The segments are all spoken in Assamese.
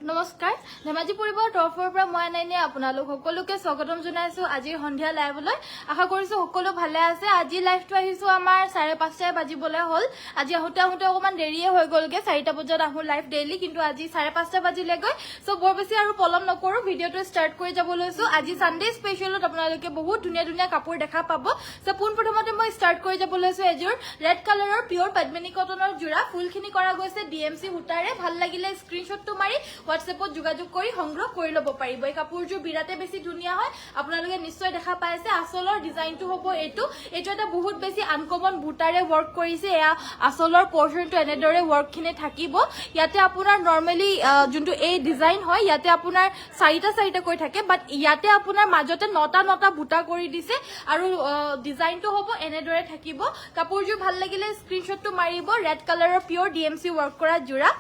নমস্কাৰ ধেমাজি পৰিবৰ তৰফৰ পৰা মই আনাইনে আপোনালোক সকলোকে স্বাগতম জনাইছো আজিৰ সন্ধিয়া লাইভলৈ আশা কৰিছো সকলো ভালে আছে আজি লাইভটো আহিছো আমাৰ 5:30 বাজিবলৈ হ'ল আজি আহোতে অকমান দেৰিয়ে হৈ গলগে 4টা বজাত আহো লাইভ ডেইলি কিন্তু আজি 5:30 বাজিলেগৈ সো বৰ বেছি আৰু পলম নকৰো ভিডিওটো ষ্টাৰ্ট কৰি যাব লৈছো আজি সানডে স্পেশালত আপোনালোকে বহুত ধুনীয়া কাপোৰ দেখা পাব সো পোনপ্ৰথমতে মই ষ্টাৰ্ট কৰি যাব লৈছো এজোৰ ৰেড কালাৰৰ পিওৰ পদ্মিনী কটনৰ জোৰা ফুলখিনি কৰা গৈছে ডিএমসি হুটাৰে ভাল লাগিলে স্ক্ৰিনশ্বটটো মাৰি হোৱাটছএপত যোগাযোগ কৰি সংগ্ৰহ কৰি লব পাৰিব এই কাপোৰযোৰ বিৰাতে বেছি ধুনীয়া হয় আপোনালোকে নিশ্চয় দেখা পাইছে আসলৰ ডিজাইনটো হ'ব এইটো এটা বহুত বেছি আনকমন বুটাৰে ওয়াৰ্ক কৰিছে এয়া আসলৰ পোৰশনটো এনেদৰে ওয়াৰ্কখিনি থাকিব ইয়াতে আপোনাৰ নৰমালি যোনটো এই ডিজাইন হয় ইয়াতে আপোনাৰ 4টা কৈ থাকে বাট ইয়াতে আপোনাৰ মাজতে 9টা বুটা কৰি দিছে আৰু ডিজাইনটো হ'ব এনেদৰে থাকিব কাপোৰযোৰ ভাল লাগিলে স্ক্ৰিনশ্বটটো মাৰিব ৰেড কালাৰৰ পিওৰ ডিএমসি ওয়াৰ্ক কৰা জোৰা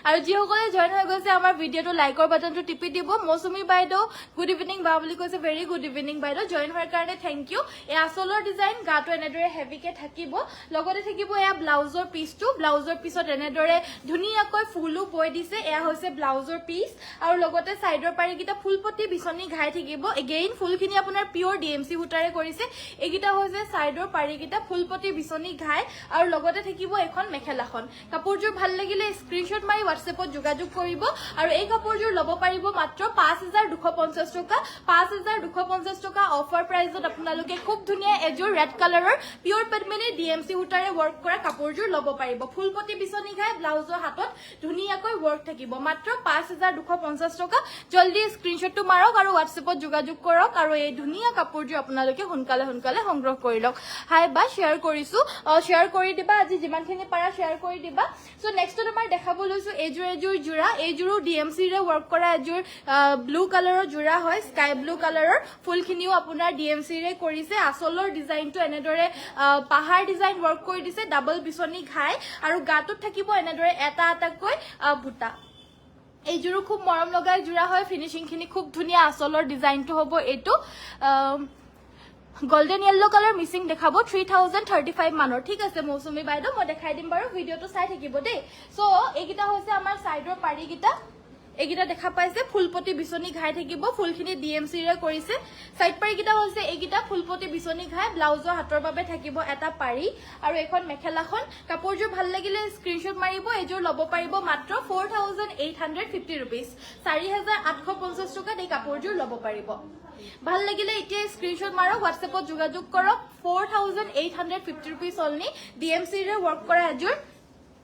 আৰু যিসকলে জয়েন হৈ গৈছে আমাৰ ভিডিওটো লাইকৰ বাটনটো টিপি দিব মৌসুমী বাইদেউ গুড ইভিনিং বা বুলি কৈছে ভেৰি গুড ইভিনিং বাইদেউ জয়েন হোৱাৰ কাৰণে থ্যাংক ইউ এই আসলৰ ডিজাইন গাটো এনেদৰে হেভিকে থাকিব লগতে থাকিব এয়া ব্লাউজৰ পিসটো ব্লাউজৰ পিছত এনেদৰে ধুনীয়াকৈ ফুলো বৈ দিছে এয়া হৈছে ব্লাউজৰ পিস আৰু লগতে সাইডৰ পাৰিকিটা ফুলপতি বিছনি ঘাই থাকিব এগেইন ফুলখিনি আপোনাৰ পিওৰ ডিএমসি হুটাৰে কৰিছে এইকিটা হৈছে সাইডৰ পাৰিকিটা ফুলপতি বিছনি ঘাই আৰু লগতে থাকিব এখন মেখেলাখন কাপোৰযোৰ ভাল লাগিলে স্ক্ৰিনশ্বট মাৰি হোৱাটছএপত যোগাযোগ কৰিব আৰু এই কাপোৰযোৰ লব পাৰিব মাত্ৰ 5250 টকা 5250 টকা অফাৰ প্ৰাইজত আপোনালোকে খুব ধুনীয়া এজোৰ ৰেড কালাৰৰ পিওৰ পদ্মিনী ডিএমসি হুটাৰে ওয়াৰ্ক কৰা কাপোৰযোৰ লব পাৰিব ফুলপতি বিছনি ঘাই ব্লাউজৰ হাতত ধুনীয়াকৈ ওয়াৰ্ক থাকিব মাত্ৰ 5250 টকা জলদি স্ক্ৰিনশ্বটটো মাৰক আৰু হোৱাটছএপত যোগাযোগ কৰক আৰু এই ধুনীয়া কাপোৰযোৰ আপোনালোকে সোনকালে সংগ্ৰহ কৰি লওক হাই বা শেয়াৰ কৰিছো শেয়াৰ কৰি দিবা আজি যিমানখিনি পাৰা শেয়াৰ কৰি দিবা সো নেক্সট তোমাৰ দেখাব লৈছো এজোৰ জোৰা এইজোৰো ডিএমসি ৰে ওয়াৰ্ক কৰা এজোৰ ব্লু কালাৰৰ জোৰা হয় স্কাই ব্লু কালাৰৰ ফুলখিনিও আপোনাৰ ডিএমসি ৰে কৰিছে আসলৰ ডিজাইনটো এনেদৰে পাহাৰ ডিজাইন ওয়াৰ্ক কৰি দিছে ডাবল বিছনি ঘাই আৰু গাটোত থাকিব এনেদৰে এটাকৈ বুটা এইজোৰো খুব মৰম লগাই জোৰা হয় ফিনিশিংখিনি খুব ধুনীয়া আসলৰ ডিজাইনটো হ'ব এইটো গোল্ডেন ইয়েলো কালাৰ মিসিং দেখাবো 3035 মানৰ ঠিক আছে মৌসুমী বাইদেউ মই দেখাই দিম বাৰু ভিডিওটো চাই থাকিব দেই সো এইকিটা হৈছে আমাৰ সাইডৰ পাৰিকিটা এইকিটা দেখা পাইছে ফুলপতি বিছনি ঘাই থাকিব ফুলখিনি ডিএমসি ৰে কৰিছে সাইড পাৰিকিটা হৈছে এইকিটা ফুলপতি বিছনি ঘাই ব্লাউজৰ হাতৰ বাবে থাকিব এটা পাৰি আৰু এখন মেখেলাখন কাপোৰযোৰ ভাল লাগিলে স্ক্ৰিনশ্বট মাৰিব এইযোৰ লব পাৰিব মাত্ৰ 4850 रुपीस 4850 টকা এই কাপোৰযোৰ লব পাৰিব ভাল লাগিলে এতিয়া স্ক্ৰিনশ্বট মাৰক হোৱাটছএপত যোগাযোগ কৰক 4850 रुपीस অনলি ডিএমসি ৰে ওয়াৰ্ক কৰা এজোৰ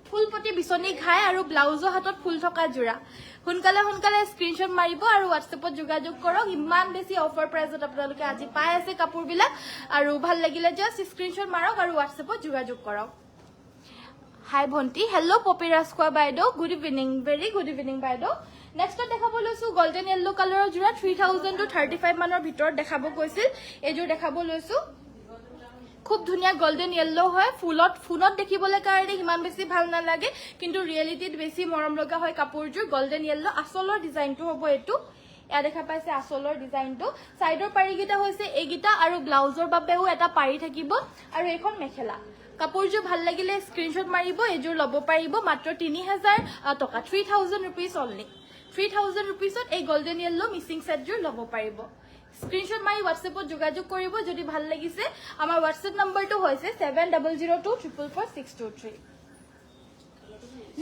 ফুলপতি বিছনি ঘাই আৰু ব্লাউজৰ হাতত ফুল থকা জোৰা সোনকালে স্ক্ৰিনশ্বট মাৰিব আৰু হোৱাটছএপত যোগাযোগ কৰক ইমান বেছি অফাৰ প্ৰাইজত আপোনালোকে আজি পাই আছে কাপোৰবিলাক আৰু ভাল লাগিলে জাস্ট স্ক্ৰিনশ্বট মাৰক আৰু হোৱাটছএপত যোগাযোগ কৰক হাই ভন্টি হেল্লো পপিৰাজ কোৱা বাইদেউ good evening very good evening বাইদেউ নেক্সট দেখাব লৈছো গোল্ডেন ইয়েলো কালাৰৰ জোৰা 3000 to 35 মানৰ ভিতৰত দেখাব কৈছিল এজোৰ দেখাব লৈছো খুব ধুনীয়া গোল্ডেন ইয়েলো হয় ফুলত দেখিবলৈ কাৰণে ইমান বেছি ভাল নালাগে কিন্তু ৰিয়েলিটিত বেছি মৰম লগা হয় কাপোৰযোৰ গোল্ডেন ইয়েলো আসলৰ ডিজাইনটো হ'ব এইটো এয়া দেখা পাইছে আসলৰ ডিজাইনটো সাইডৰ পাৰিকিটা হৈছে এইকিটা আৰু ব্লাউজৰ বাবেও এটা পাৰি থাকিব আৰু এখন মেখেলা কাপোৰযোৰ ভাল লাগিলে স্ক্ৰিনশ্বট মাৰিব এজোৰ লব পাৰিব মাত্ৰ 3000 টকা 3000 रुपीस অনলি 3000 रुपीसত এই গোল্ডেন ইয়েলো মিসিং সেটযোৰ লব পাৰিব স্ক্ৰিনশ্বট মাৰি হোৱাটছএপত যোগাযোগ কৰিব যদি ভাল লাগিছে আমাৰ হোৱাটছএপ নম্বৰটো হৈছে 7002444623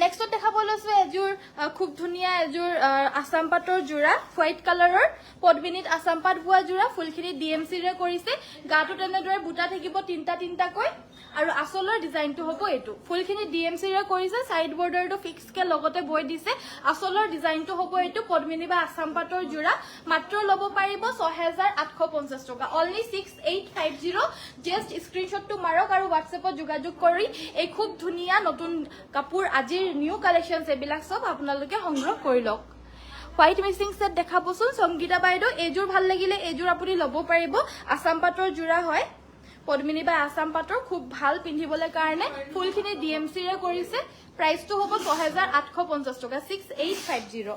নেক্সট দেখাব লৈছো এজোৰ খুব ধুনীয়া এজোৰ আসাম পাটৰ জোৰা হোৱাইট কালাৰৰ পদ্মিনীত আসাম পাট বুৱা জোৰা ফুলখিনি ডিএমসি ৰে কৰিছে গাটোত এনেদৰে বুটা থাকিব তিনটাকৈ আৰু আসলৰ ডিজাইনটো হ'ব এইটো ফুলখিনি ডিএমসি ৰে কৰিছে সাইড বৰ্ডাৰটো ফিক্স কে লগতে বৈ দিছে আসলৰ ডিজাইনটো হ'ব এইটো পদ্মিনী বা আসাম পাটৰ জোৰা মাত্ৰ লব পাৰিব 6850 টকা অনলি 6850 জাস্ট স্ক্ৰিনশ্বটটো মাৰক আৰু হোৱাটছএপত যোগাযোগ কৰি এই খুব ধুনীয়া নতুন কাপোৰ আজিৰ নিউ কালেকশনস এবিলাক সব আপোনালোকে সংগ্ৰহ কৰি লওক হোৱাইট মিসিং সেট দেখাবচোন সংগীতা বাইদেউ এজোৰ ভাল লাগিলে এজোৰ আপুনি লব পাৰিব আসাম পাটৰ জোৰা হয় পদ্মিনী বা আসাম পাটৰ খুব ভাল পিন্ধিবলৈ কাৰণে ফুলখিনি ডিএমসি ৰে কৰিছে প্ৰাইসটো হ'ব 6850 টকা 6850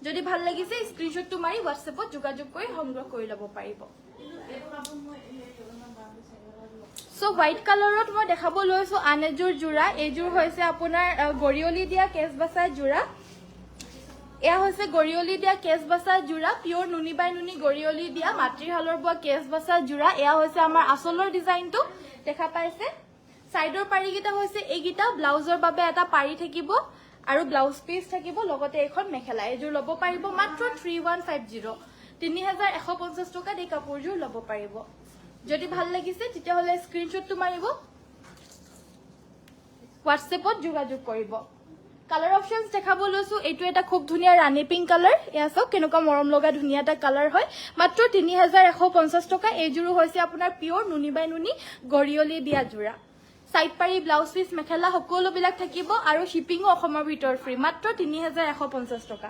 যদি ভাল লাগিছে স্ক্ৰিনশ্বটটো মাৰি হোৱাটছএপত যোগাযোগ কৰি সংগ্ৰহ কৰি লব পাৰিব সো হোয়াইট কালাৰত মই দেখাব লৈছো আনেজোৰ জোৰা এজোৰ হৈছে আপোনাৰ গৰিয়লি দিয়া কেছ বাছা জোৰা এয়া হৈছে গৰিয়লি দিয়া কেছ বাছা জোৰা পিয়ৰ নুনি বাই নুনি গৰিয়লি দিয়া মাতৃৰ হালৰ বোৱা কেছ বাছা জোৰা এয়া হৈছে আমাৰ আচলৰ ডিজাইনটো দেখা পাইছে সাইডৰ পাৰিকিটা হৈছে এইগিটা ব্লাউজৰ বাবে এটা পাৰি থাকিব আৰু ব্লাউজ পিস থাকিব লগতে এখন মেখেলা এজোৰ লব পাৰিব মাত্ৰ 3150 3150 টকা এই কাপোৰজোৰ লব পাৰিব যদি ভাল লাগিছে তেতিয়া হলে স্ক্ৰিনশ্বটটো মাৰিব WhatsAppত যোগাযোগ কৰিব কালাৰ অপশনস দেখাব লৈছো এইটো এটা খুব ধুনিয়া ৰাণী পিংক কালাৰ এয়া সব কেনেকুৱা মৰম লগা ধুনিয়া এটা কালাৰ হয় মাত্ৰ 3150 টকা এইজোৰ হৈছে আপোনাৰ পিয়ৰ নুনি বাই নুনি গৰিয়লি দিয়া জোৰা সাইড পাৰি ব্লাউজ পিস মেখেলা সকলো বিলাক থাকিব আৰু শিপিংও অসমৰ ভিতৰ ফ্ৰী মাত্ৰ 3150 টকা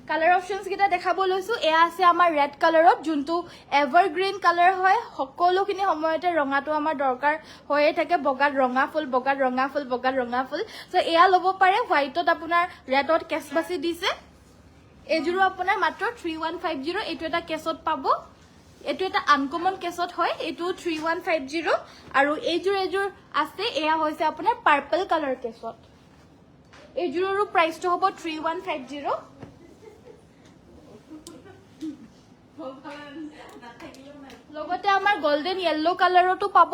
কালাৰ অপশনস গিটা দেখাব লৈছো এয়া আছে আমাৰ ৰেড কালাৰত যোনটো এভাৰগ্ৰীন কালাৰ হয় সকলোখিনি সময়তে ৰঙাটো আমাৰ দৰকাৰ হৈয়ে থাকে বগাত ৰঙা ফুল বগাত ৰঙা ফুল বগাত ৰঙা ফুল সো এয়া লব পাৰে হোৱাইটত আপোনাৰ ৰেডত কেছ বাছি দিছে এজোৰো আপোনাৰ মাত্ৰ 3150 এইটো এটা কেছত পাব এটো এটা আনকমন কেছত হয় এটো 3150 আৰু এজোৰ আছে এয়া হৈছে আপোনাৰ পাৰ্পল কালাৰ কেছত এজোৰৰো প্ৰাইসটো হ'ব 3150 লগতে আমাৰ গোল্ডেন ইয়েলো কালাৰটো পাব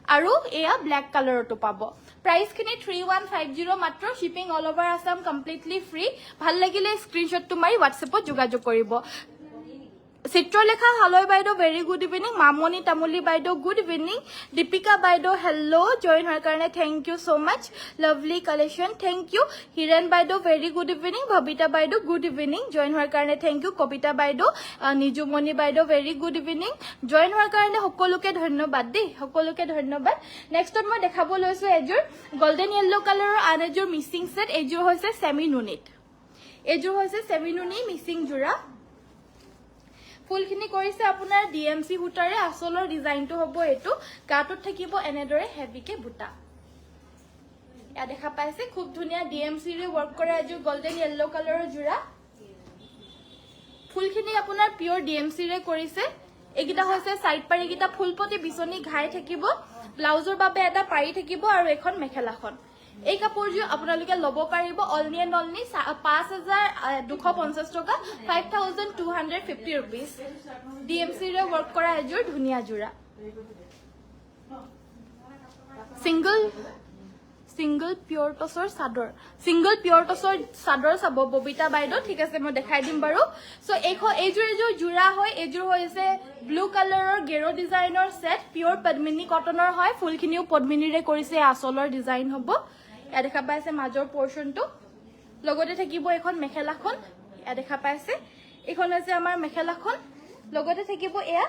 আৰু এয়া ব্ল্যাক কালাৰটো পাব প্ৰাইস খিনি 3150 মাত্ৰ shipping all over Assam completely free ভাল লাগিলে স্ক্ৰিনশ্বটটো মাৰি WhatsAppত যোগাযোগ কৰিব চিত্ৰলেখা হালৈ বাইদেউ very good evening Mamoni Tamuli বাইদেউ গুড ইভিনিং দীপিকা বাইদেউ হেল্লো জয়েন হোৱাৰ কাৰণে thank you so much lovely collection thank you Hiren বাইদেউ ভেৰি গুড ইভিনিং ভবিতা বাইদেউ গুড ইভিনিং জয়েন হোৱাৰ কাৰণে থ্যাংক ইউ কবিতা বাইদেউ নিজুমণি বাইদেউ ভেৰি গুড ইভিনিং জয়েন হোৱাৰ কাৰণে সকলোকে ধন্যবাদ দেই সকলোকে ধন্যবাদ নেক্সটত মই দেখাব লৈছো এজোৰ গোল্ডেন ইয়েলো কালাৰৰ আন এজোৰ মিসিং সেট এজোৰ হৈছে সেমি নুনিত এজোৰ হৈছে সেমি নুনি মিসিং জোৰা ফুলখিনি কৰিছে আপোনাৰ ডিএমসি হুটাৰে আসলৰ ডিজাইনটো হ'ব এটো গাটত থাকিব এনেদৰে হেভিকে বুটা ইয়া দেখা পাইছে খুব ধুনিয়া ডিএমসি ৰে ওয়াৰ্ক কৰা এজো গোল্ডেন ইয়েলো কালাৰৰ জোৰা ফুলখিনি আপোনাৰ পিওৰ ডিএমসি ৰে কৰিছে এগিটা হৈছে সাইড পাৰি গিটা ফুলপতি বিছনি ঘাই থাকিব ব্লাউজৰ বাবে এটা পাৰি থাকিব আৰু এখন মেখেলাখন এই কাপোৰজো আপোনালোকে লব পাৰিব অনলি এণ্ড অনলি 5250 টকা 5250 रुपीस ডিএমসি ৰে ওয়াৰ্ক কৰা এজোৰ ধুনিয়া জোৰা সিঙ্গল পিওৰ টসৰ চাদৰ সিঙ্গল পিওৰ টসৰ চাদৰ চাব ববিতা বাইদেউ ঠিক আছে মই দেখাই দিম বাৰু সো এইজোৰ জোৰা হয় এইজোৰ হৈছে ব্লু কালাৰৰ গেৰো ডিজাইনৰ সেট পিওৰ পদ্মিনী কটনৰ হয় ফুলখিনিও পদ্মিনীৰে কৰিছে আসলৰ ডিজাইন হ'ব এ দেখা পাইছে মাজৰ পোৰশনটো লগতে থাকিব এখন মেখেলাখন এ দেখা পাইছে এখন আছে আমাৰ মেখেলাখন লগতে থাকিব এয়া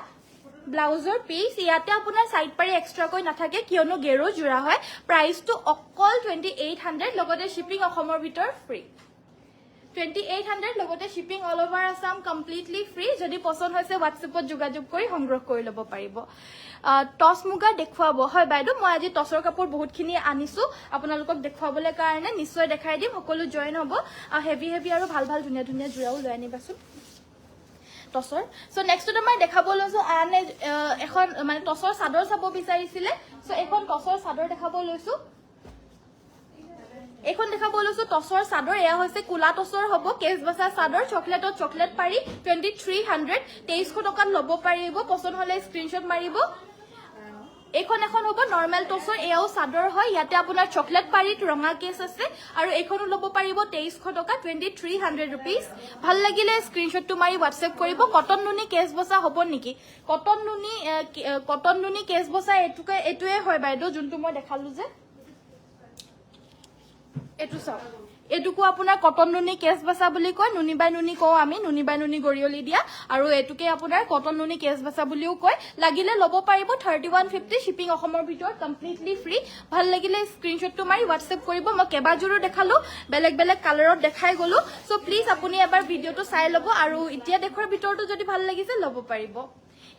ব্লাউজৰ পিস ইয়াতে আপোনাৰ সাইড পাৰি এক্সট্ৰা কৈ নাথাকে কিয়নো গেৰো জোৰা হয় প্ৰাইসটো অকল 2800 লগতে শিপিং অসমৰ ভিতৰ ফ্ৰী 2800 লগতে shipping all over Assam completely free যদি পছন্দ হৈছে WhatsAppত যোগাযোগ কৰি সংগ্ৰহ কৰি লব পাৰিব টস মুগা দেখুৱাব হয় বাইদেউ মই আজি টসৰ কাপোৰ বহুতখিনি আনিছো আপোনালোকক দেখুৱাবলৈ কাৰণে নিশ্চয় দেখাই দিম সকলো জয়েন হ'ব হেভি আৰু ভাল ধুনিয়া ধুনিয়া জোৰাও লৈ আনিবাছো টসৰ সো নেক্সটটো মই দেখাব লৈছো আনে এখন মানে টসৰ চাদৰ চাব বিচাৰিছিলে সো এখন টসৰ চাদৰ দেখাব লৈছো এখন দেখাব লৈছো টসৰ চাদৰ এয়া হৈছে কুলা টসৰ হ'ব কেছ বসা চাদৰ চকলেটত চকলেট পাৰি 2300 2300 টকাত লব পাৰিব পছন্দ হলে স্ক্ৰিনশ্বট মাৰিব এখন হ'ব নৰমাল টসৰ এয়াও চাদৰ হয় ইয়াতে আপোনাৰ চকলেট পাৰিত ৰঙা কেছ আছে আৰু এখনো লব পাৰিব 2300 টকা 2300 रुपीस ভাল লাগিলে স্ক্ৰিনশ্বটটো মাৰি WhatsApp কৰিব কটন নুনি কেছ বসা হ'ব নেকি কটন নুনি কেছ বসা এটুৱে হয় বাইদেউ যোনটো মই দেখালো যে এটু সব এটুকু আপোনাৰ কটন নুনি কেছ বসা বুলি কয় নুনি বাই নুনি কও আমি নুনি বাই নুনি গৰিয়লি দিয়া আৰু এটুকে আপোনাৰ কটন নুনি কেছ বসা বুলিও কয় লাগিলে লব পাৰিব 3150 শিপিং অসমৰ ভিতৰ কমপ্লিটলি ফ্ৰী ভাল লাগিলে স্ক্ৰিনশ্বটটো মাৰি WhatsApp কৰিব মই কেবাজুৰো দেখালো বেলেগ কালাৰত দেখাই গলো সো প্লিজ আপুনি এবাৰ ভিডিওটো চাই লব আৰু ইতিয়া দেখৰ ভিতৰটো যদি ভাল লাগিছে লব পাৰিব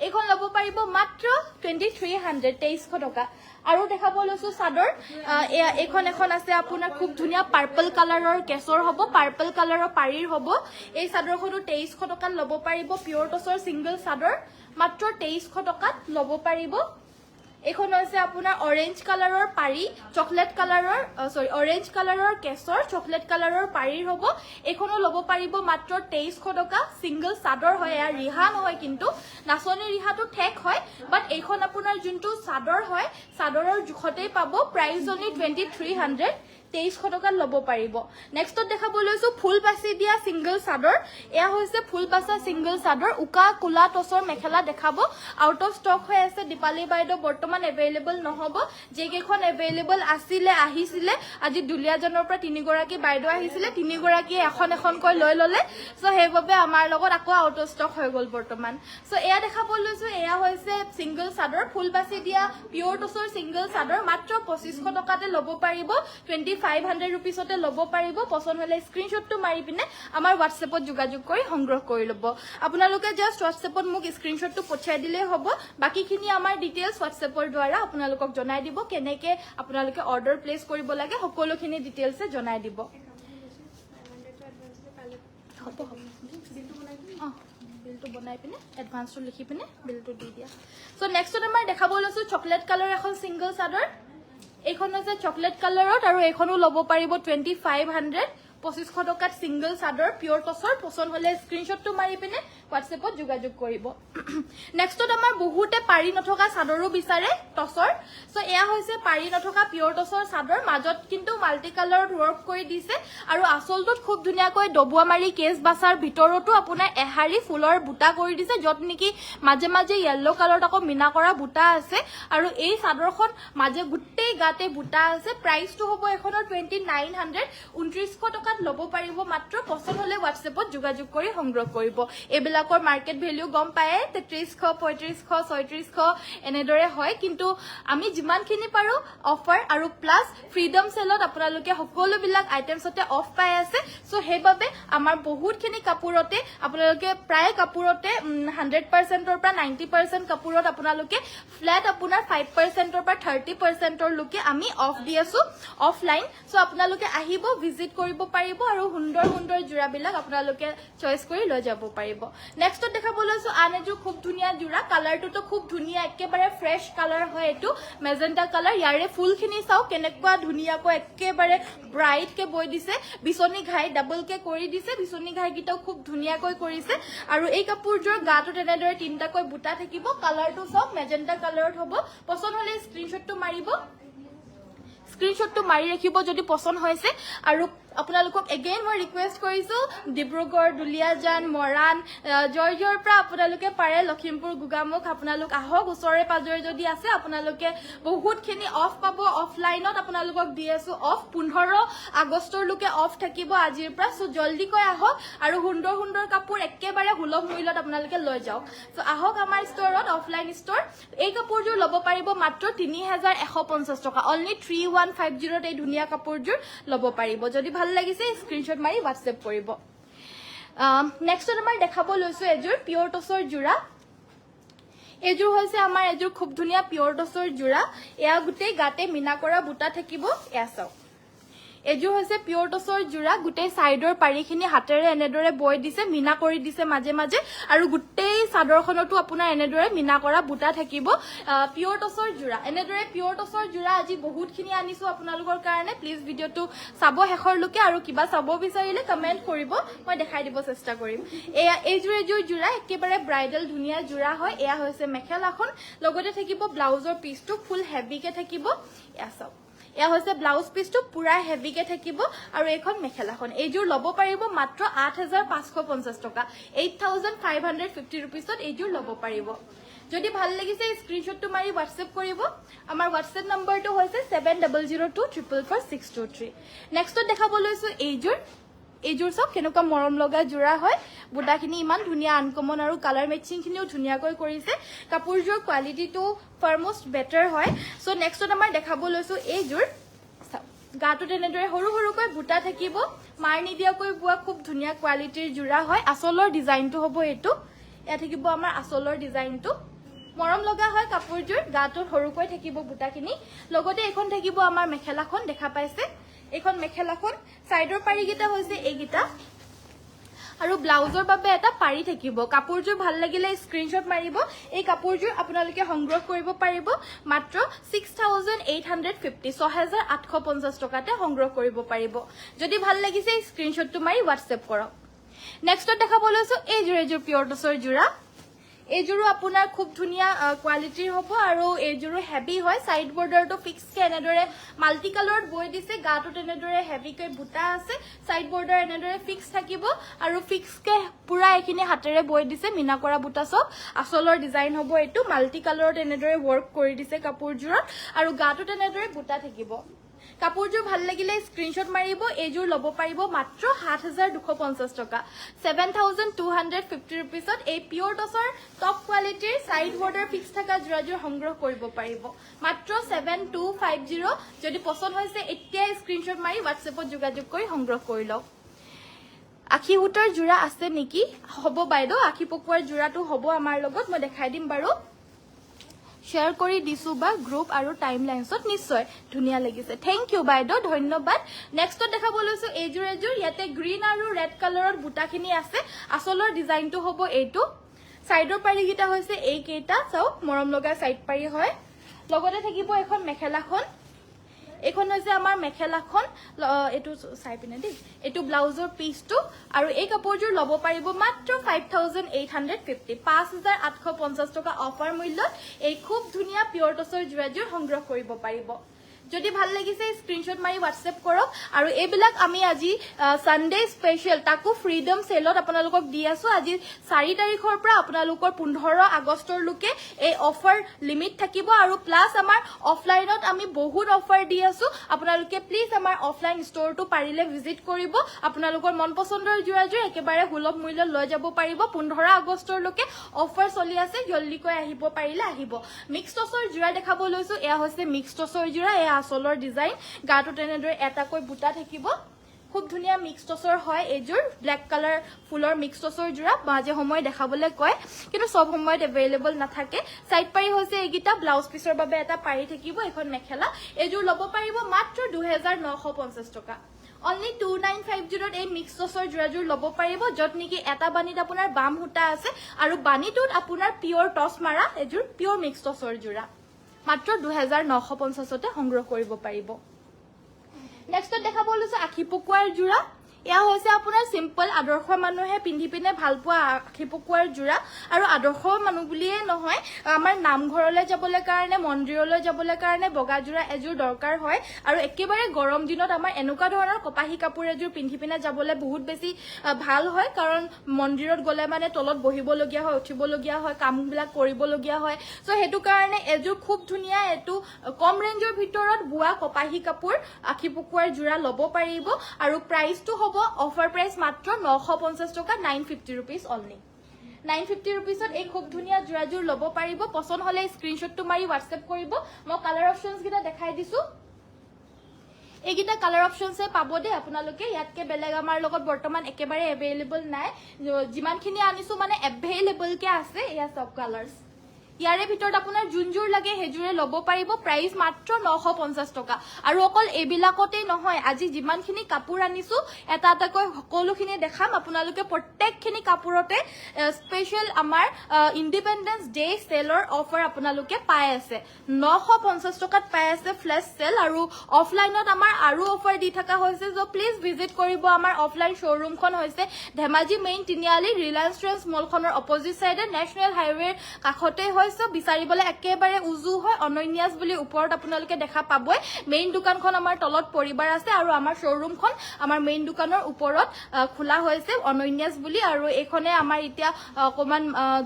এখন লব পাৰিব মাত্ৰ 2300 2300 টকা আৰু দেখাব লৈছো চাদৰ এখন আছে আপোনাৰ খুব ধুনিয়া পাৰ্পল কালাৰৰ কেছৰ হ'ব পাৰ্পল কালাৰৰ পাৰিৰ হ'ব এই চাদৰখনো 2300 টকাত লব পাৰিব পিওৰ টসৰ সিঙ্গল চাদৰ মাত্ৰ 2300 টকাত লব পাৰিব এইখন হৈছে আপোনাৰ অৰেঞ্জ কালাৰৰ পাৰি চকলেট কালাৰৰ অৰেঞ্জ কালাৰৰ কেশৰ চকলেট কালাৰৰ পাৰিৰ হ'ব এইখনো ল'ব পাৰিব মাত্ৰ 2300 টকা সিঙ্গল চাদৰ হয় এয়া ৰিহা নহয় কিন্তু নাচনী ৰিহাটো ঠেক হয় বাট এইখন আপোনাৰ যোনটো চাদৰ হয় চাদৰৰ জুখতেই পাব প্ৰাইস অনলি 2300 2300 টকা ল'ব পাৰিব নেক্সটত দেখাব লৈছো ফুল বাছি দিয়া সিঙ্গল চাদৰ এয়া হৈছে ফুল বাছা সিঙ্গল চাদৰ উকা কোলা টছৰ মেখেলা দেখাব আউট অফ ষ্টক হৈ আছে দীপালি বাইদেউ বৰ্তমান এভেইলেবল নহব যে কেখন এভেইলেবল আছিল আহিছিল আজি দুলিয়াজনৰ পৰা তিনিগৰাকী বাইদেউ আহিছিল তিনিগৰাকী এখন কৈ লৈ ললে সো হেইভাবে আমাৰ লগত আকৌ আউট অফ ষ্টক হৈ গল বৰ্তমান সো এয়া দেখাব লৈছো এয়া হৈছে সিঙ্গল চাদৰ ফুল বাছি দিয়া পিওৰ টছৰ সিঙ্গল চাদৰ মাত্ৰ 2500 টকাতে ল'ব পাৰিব 2500 रुपीसতে ল'ব পাৰিব পছন্দ হলে স্ক্ৰিনশ্বটটো মাৰি পিনে আমাৰ WhatsAppত যোগাযোগ কৰি সংগ্ৰহ কৰি ল'ব আপোনালোকে জাস্ট WhatsAppত মোক স্ক্ৰিনশ্বটটো পঠাই দিলে হ'ব বাকিখিনি আমাৰ ডিটেইলছ WhatsAppৰ দ্বাৰা আপোনালোকক জনাই দিব কেনেকে আপোনালোকে অৰ্ডাৰ প্লেস কৰিব লাগে সকলোখিনি ডিটেইলছে জনাই দিব হ'ব বিলটো বনাই পিনে এডভান্সটো লিখি পিনে বিলটো দি দিয়া সো নেক্সটত আমাৰ দেখাব লৈছো চকলেট কালাৰ এখন সিঙ্গল চাদৰ এইখন আছে চকলেট কালাৰত আৰু এইখনো ল'ব পাৰিব 2500 2500 টকাত সিঙ্গল চাদৰ পিওৰ টছৰ পছন্দ হলে স্ক্ৰিনশ্বটটো মাৰি পিনে WhatsAppত যোগাযোগ কৰিব নেক্সটত আমাৰ বহুতে পাৰি নথকা চাদৰো বিচাৰে টছৰ সো এয়া হৈছে পাৰি নথকা পিওৰ টছৰ চাদৰ মাজত কিন্তু মাল্টি কালাৰত ওয়াৰ্ক কৰি দিছে আৰু আসলটোত খুব ধুনিয়াকৈ ডবুৱা মাৰি কেছ বাছাৰ ভিতৰতো আপোনাৰ এহাৰি ফুলৰ বুটা কৰি দিছে যত নেকি মাজে মাজে ইয়েলো কালাৰত আকৌ মিনা কৰা বুটা আছে আৰু এই চাদৰখন মাজে গুটেই গাতে বুটা আছে প্ৰাইসটো হ'ব এখনৰ 2900 2900 টকাত ল'ব পাৰিব মাত্ৰ পছন্দ হলে WhatsAppত যোগাযোগ কৰি সংগ্ৰহ কৰিব এবিলাকৰ মাৰ্কেট ভ্যালু গম পায় 3300 3500 3600 এনেদৰে হয় কিন্তু আমি যিমানখিনি পাৰো অফাৰ আৰু প্লাস ফ্ৰীডম সেলত আপোনালোকে সকলো বিলাক আইটেমছতে অফ পাই আছে সো হেইভাবে আমাৰ বহুতখিনি কাপোৰতে আপোনালোকে প্ৰায় কাপোৰতে 100% ৰ পৰা 90% কাপোৰত আপোনালোকে ফ্ল্যাট আপোনাৰ 5% ৰ পৰা 30% ৰ লকে আমি অফ দি আছো অফলাইন সো আপোনালোকে আহিব ভিজিট কৰিব পাৰিব আৰু সুন্দৰ সুন্দৰ জোৰাবিলাক আপোনালোকে চয়েস কৰি লৈ যাব পাৰিব নেক্সটত দেখাব লৈছো আন এজোৰ খুব ধুনিয়া জোৰা কালাৰটো খুব ধুনিয়া একেবাৰে ফ্ৰেশ কালাৰ হয় এটো মেজেন্টা কালাৰ ইয়াৰে ফুলখিনি চাও কেনেকুৱা ধুনিয়াকৈ একেবাৰে ব্ৰাইট কে বৈ দিছে বিছনি ঘাই ডাবল কে কৰি দিছে বিছনি ঘাই গিটাও খুব ধুনিয়াকৈ কৰিছে আৰু এই কাপোৰজোৰ গাটো তেনেদৰে তিনটাকৈ বুটা থাকিব কালাৰটো সব মেজেন্টা কালাৰত হ'ব পছন্দ হলে স্ক্ৰিনশ্বটটো মাৰিব স্ক্ৰিনশ্বটটো মাৰি ৰাখিব যদি পছন্দ হৈছে আৰু আপোনালোকক এগেইন মই ৰিকুৱেষ্ট কৰিছো ডিব্ৰুগড় দুলিয়াজান মৰাণ জয়জৰ পৰা আপোনালোকে পাৰে লখিমপুৰ গুগামুখ আপোনালোক আহক ওচৰে পাজৰে যদি আছে আপোনালোকে বহুতখিনি অফ পাব অফলাইনত আপোনালোকক দি আছো অফ 15 আগষ্টৰ লকে অফ থাকিব আজিৰ পৰা সো জলদি কৈ আহক আৰু সুন্দৰ সুন্দৰ কাপোৰ একেবাৰে সুলভ মূল্যত আপোনালোকে লৈ যাওক সো আহক আমাৰ ষ্টৰত অফলাইন ষ্টৰ এই কাপোৰজোৰ ল'ব পাৰিব মাত্ৰ 3150 টকা অনলি 3150 এই ধুনিয়া কাপোৰজোৰ ল'ব পাৰিব যদি ভাল লাগিছে স্ক্ৰিনশ্বট মাৰি WhatsApp কৰিব নেক্সট আমাৰ দেখাব লৈছো এজোৰ পিওৰ টছৰ জোৰা এজোৰ হৈছে আমাৰ এজোৰ খুব ধুনিয়া পিওৰ টছৰ জোৰা এয়া গুটেই গাতে মিনা কৰা বুটা থাকিব এয়া চাও এজোৰ হৈছে পিওৰ টছৰ জোৰা গুটেই সাইডৰ পাৰিখিনি হাতেৰে এনেদৰে বৈ দিছে মিনা কৰি দিছে মাজে মাজে আৰু গুটেই চাদৰখনটো আপোনাৰ এনেদৰে মিনা কৰা বুটা থাকিব পিওৰ টছৰ জোৰা এনেদৰে পিওৰ টছৰ জোৰা আজি বহুতখিনি আনিছো আপোনালোকৰ কাৰণে প্লিজ ভিডিওটো চাব হেখৰ লকে আৰু কিবা চাব বিচাৰিলে কমেন্ট কৰিব মই দেখাই দিব চেষ্টা কৰিম এয়া এজোৰ জোৰা একেবাৰে ব্ৰাইডাল ধুনিয়া জোৰা হয় এয়া হৈছে মেখেলাখন লগতে থাকিব ব্লাউজৰ পিচটো ফুল হেভিকে থাকিব এয়া চাওক এয়া হৈছে ব্লাউজ পিচটো পুৰা হেভিকে থাকিব আৰু এখন মেখেলাখন এইজোৰ ল'ব পাৰিব মাত্ৰ 8550 টকা 8550 रुपीसত এইজোৰ ল'ব পাৰিব যদি ভাল লাগিছে স্ক্ৰিনশ্বটটো মাৰি WhatsApp কৰিব আমাৰ WhatsApp নম্বৰটো হৈছে 7002444623 নেক্সটত দেখাব লৈছো এইজোৰ সব কেনেকুৱা মৰম লগা জোৰা হয় বুটাখিনি ইমান ধুনিয়া আনকমন আৰু কালাৰ মেচিং খিনিও ধুনিয়াকৈ কৰিছে কাপোৰজোৰ কোৱালিটিটো ফাৰমোষ্ট বেটাৰ হয় সো নেক্সটত আমাৰ দেখাব লৈছো এইজোৰ গাটো তেনেদৰে সৰু সৰুকৈ বুটা থাকিব মাৰ নিদিয়াকৈ বুৱা খুব ধুনিয়া কোৱালিটিৰ জোৰা হয় আসলৰ ডিজাইনটো হ'ব এটো এয়া থাকিব আমাৰ আসলৰ ডিজাইনটো মৰম লগা হয় কাপোৰজোৰ গাটো সৰুকৈ থাকিব বুটাখিনি লগতে এখন থাকিব আমাৰ মেখেলাখন দেখা পাইছে এখন মেখেলাখন সাইডৰ পাৰি গিটা হৈছে এইগিটা আৰু ব্লাউজৰ বাবে এটা পাৰি থাকিব কাপোৰযোৰ ভাল লাগিলে স্ক্ৰিনশ্বট মাৰিব এই কাপোৰযোৰ আপোনালোকে সংগ্ৰহ কৰিব পাৰিব মাত্ৰ 6850 6850 টকাতে সংগ্ৰহ কৰিব পাৰিব যদি ভাল লাগিছে স্ক্ৰিনশ্বটটো মাৰি WhatsApp কৰক নেক্সটত দেখাব লৈছো এইযোৰ পিয়ৰ টছৰ যোৰা এইযোৰো আপোনাৰ খুব ধুনিয়া কোৱালিটিৰ হ'ব আৰু এইযোৰো হেভি হয় সাইড বৰ্ডাৰটো ফিক্স কে এনেদৰে মাল্টি কালাৰত বৈ দিছে গাটো তেনেদৰে হেভি কৈ বুটা আছে সাইড বৰ্ডাৰ এনেদৰে ফিক্স থাকিব আৰু ফিক্স কে পুৰা এখিনি হাতেৰে বৈ দিছে মিনা কৰা বুটা সব আসলৰ ডিজাইন হ'ব এটো মাল্টি কালাৰত এনেদৰে ওয়াৰ্ক কৰি দিছে কাপোৰযোৰত আৰু গাটো তেনেদৰে বুটা থাকিব কাপোৰযোৰ ভাল লাগিলে স্ক্ৰিনশ্বট মাৰিব এইযোৰ লব পাৰিব মাত্ৰ 7250 টকা 7250 रुपीसত এই পিয়ৰ টছৰ টপ কোৱালিটিৰ সাইড বৰ্ডাৰ ফিক্স থকা যোৰাযোৰ সংগ্ৰহ কৰিব পাৰিব মাত্ৰ 7250 যদি পছন্দ হৈছে এতিয়া স্ক্ৰিনশ্বট মাৰি WhatsAppত যোগাযোগ কৰি সংগ্ৰহ কৰি লওক আখি হুটৰ যোৰা আছে নেকি হ'ব বাইদেউ আখি পকুৱাৰ যোৰাটো হ'ব আমাৰ লগত মই দেখাই দিম বাৰু शेयर কৰি দিছো বা গ্ৰুপ আৰু টাইমলাইনছত নিশ্চয় ধুনিয়া লাগিছে থ্যাংক ইউ বাইদেউ ধন্যবাদ নেক্সটত দেখাব লৈছো এইযোৰ ইয়াতে গ্ৰীন আৰু ৰেড কালাৰৰ বুটাখিনি আছে আসলৰ ডিজাইনটো হ'ব এইটো সাইডৰ পাৰি গিটা হৈছে এই কেইটা চাও মৰম লগা সাইড পাৰি হয় লগতে থাকিব এখন মেখেলাখন এখন হৈছে আমাৰ মেখেলাখন এটো চাই পিনে দি এটো ব্লাউজৰ পিসটো আৰু এই কাপোৰযোৰ লব পাৰিব মাত্ৰ 5850 5850 টকা অফাৰ মূল্যত এই খুব ধুনিয়া পিয়ৰ টছৰ যোৰাযোৰ সংগ্ৰহ কৰিব পাৰিব যদি ভাল লাগিছে স্ক্ৰিনশ্বট মাৰি WhatsApp কৰক আৰু এইবিলাক আমি আজি সানডে স্পেশাল তাকো ফ্ৰীডম সেলত আপোনালোকক দি আছো আজি 4 তাৰিখৰ পৰা আপোনালোকৰ 15 আগষ্টৰ লকে এই অফাৰ লিমিট থাকিব আৰু প্লাস আমাৰ অফলাইনত আমি বহুত অফাৰ দি আছো আপোনালোকে প্লিজ আমাৰ অফলাইন ষ্টৰটো পাৰিলে ভিজিট কৰিব আপোনালোকৰ মন পছন্দৰ যোৰাযোৰ একেবাৰে সুলভ মূল্যত লৈ যাব পাৰিব 15 আগষ্টৰ লকে অফাৰ চলি আছে জলদিকৈ আহিব পাৰিলে আহিব মিক্স টছৰ যোৰা দেখাব লৈছো এয়া হৈছে মিক্স টছৰ যোৰা এয়া আসলৰ ডিজাইন গাটো তেনেদৰে এটাকৈ বুটা থাকিব খুব ধুনিয়া মিক্স টছৰ হয় এইযোৰ ব্ল্যাক কালাৰ ফুলৰ মিক্স টছৰ যোৰা বাজে সময় দেখাবলৈ কয় কিন্তু সব সময়ত अवेलेबल নাথাকে সাইড পাৰি হৈছে এইগিটা ব্লাউজ পিছৰ বাবে এটা পাৰি থাকিব এখন মেখেলা এইযোৰ লব পাৰিব মাত্ৰ 2950 টকা only 2950 এই মিক্স টছৰ যোৰাযোৰ লব পাৰিব যত নেকি এটা বানিত আপোনাৰ বাম হুটা আছে আৰু বানিটোত আপোনাৰ পিয়ৰ টছ মাৰা এইযোৰ পিয়ৰ মিক্স টছৰ যোৰা মাত্ৰ 2950 তে সংগ্ৰহ কৰিব পাৰিব নেক্সট দেখাব লৈছো আখি পকুৱাৰ যোৰা এয়া হৈছে আপোনাৰ সিম্পল আদৰ্শ মানুহে পিন্ধি পিনে ভাল পোৱা আখি পকুৱাৰ যোৰা আৰু আদৰ্শ মানুহ বুলিয়ে নহয় আমাৰ নামঘৰলৈ যাবলৈ কাৰণে মন্দিৰলৈ যাবলৈ কাৰণে বগা যোৰা এযোৰ দৰকাৰ হয় আৰু একেবাৰে গৰম দিনত আমাৰ এনেকুৱা ধৰণৰ কপাহী কাপোৰ এযোৰ পিন্ধি পিনে যাবলৈ বহুত বেছি ভাল হয় কাৰণ মন্দিৰত গলে মানে তলত বহিব লগিয়া হয় উঠিব লগিয়া হয় কামবিলাক কৰিব লগিয়া হয় সো হেতু কাৰণে এযোৰ খুব ধুনিয়া এটো কম ৰেঞ্জৰ ভিতৰত বুৱা কপাহী কাপোৰ আখি পকুৱাৰ যোৰা লব পাৰিব আৰু প্ৰাইসটো হ'ব অফাৰ প্ৰাইস মাত্ৰ 950 টকা 950 रुपीस only 950 रुपीसত এই খুব ধুনিয়া যোৰাযোৰ লব পাৰিব পছন্দ হলে স্ক্ৰিনশ্বটটো মাৰি WhatsApp কৰিব মই কালাৰ অপচনস গিটা দেখাই দিছো এইগিটা কালাৰ অপচনসে পাব দে আপোনালোকে ইয়াতকে বেলেগ আমাৰ লগত বৰ্তমান একেবাৰে अवेलेबल নাই যিমানখিনি আনিছো মানে अवेलेबल কে আছে এয়া সব কালাৰস ইয়াৰে ভিতৰত আপোনাৰ জুনজুৰ লাগে হেজুৰে লব পাৰিব প্ৰাইস মাত্ৰ 950 টকা আৰু অকল এবিলাকতে নহয় আজি যিমানখিনি কাপোৰ আনিছো এটা এটাকৈ সকলোখিনি দেখাম আপোনালোকে প্ৰত্যেকখিনি কাপোৰতে স্পেশাল আমাৰ ইন্ডিপেন্ডেন্স ডে সেলৰ অফাৰ আপোনালোকে পাই আছে 950 টকাত পাই আছে ফ্লেশ সেল আৰু অফলাইনত আমাৰ আৰু অফাৰ দি থকা হৈছে সো প্লিজ ভিজিট কৰিব আমাৰ অফলাইন শ্বৰুমখন হৈছে ধেমাজি মেইন তিনিআলি ৰিলায়েন্স ট্ৰেন্ডছ মলখনৰ অপজিট সাইডে নেশনেল হাইৱে কাখতে বিচাৰিবলে একেবাৰে উজু হয় অনন্যাস বুলি ওপৰত আপোনালোকে দেখা পাবই মেইন দোকানখন আমাৰ তলত পৰিবাৰ আছে আৰু আমাৰ শ্বৰুমখন আমাৰ মেইন দোকানৰ ওপৰত খোলা হৈছে অনন্যাস বুলি আৰু এখনে আমাৰ এতিয়া অকমান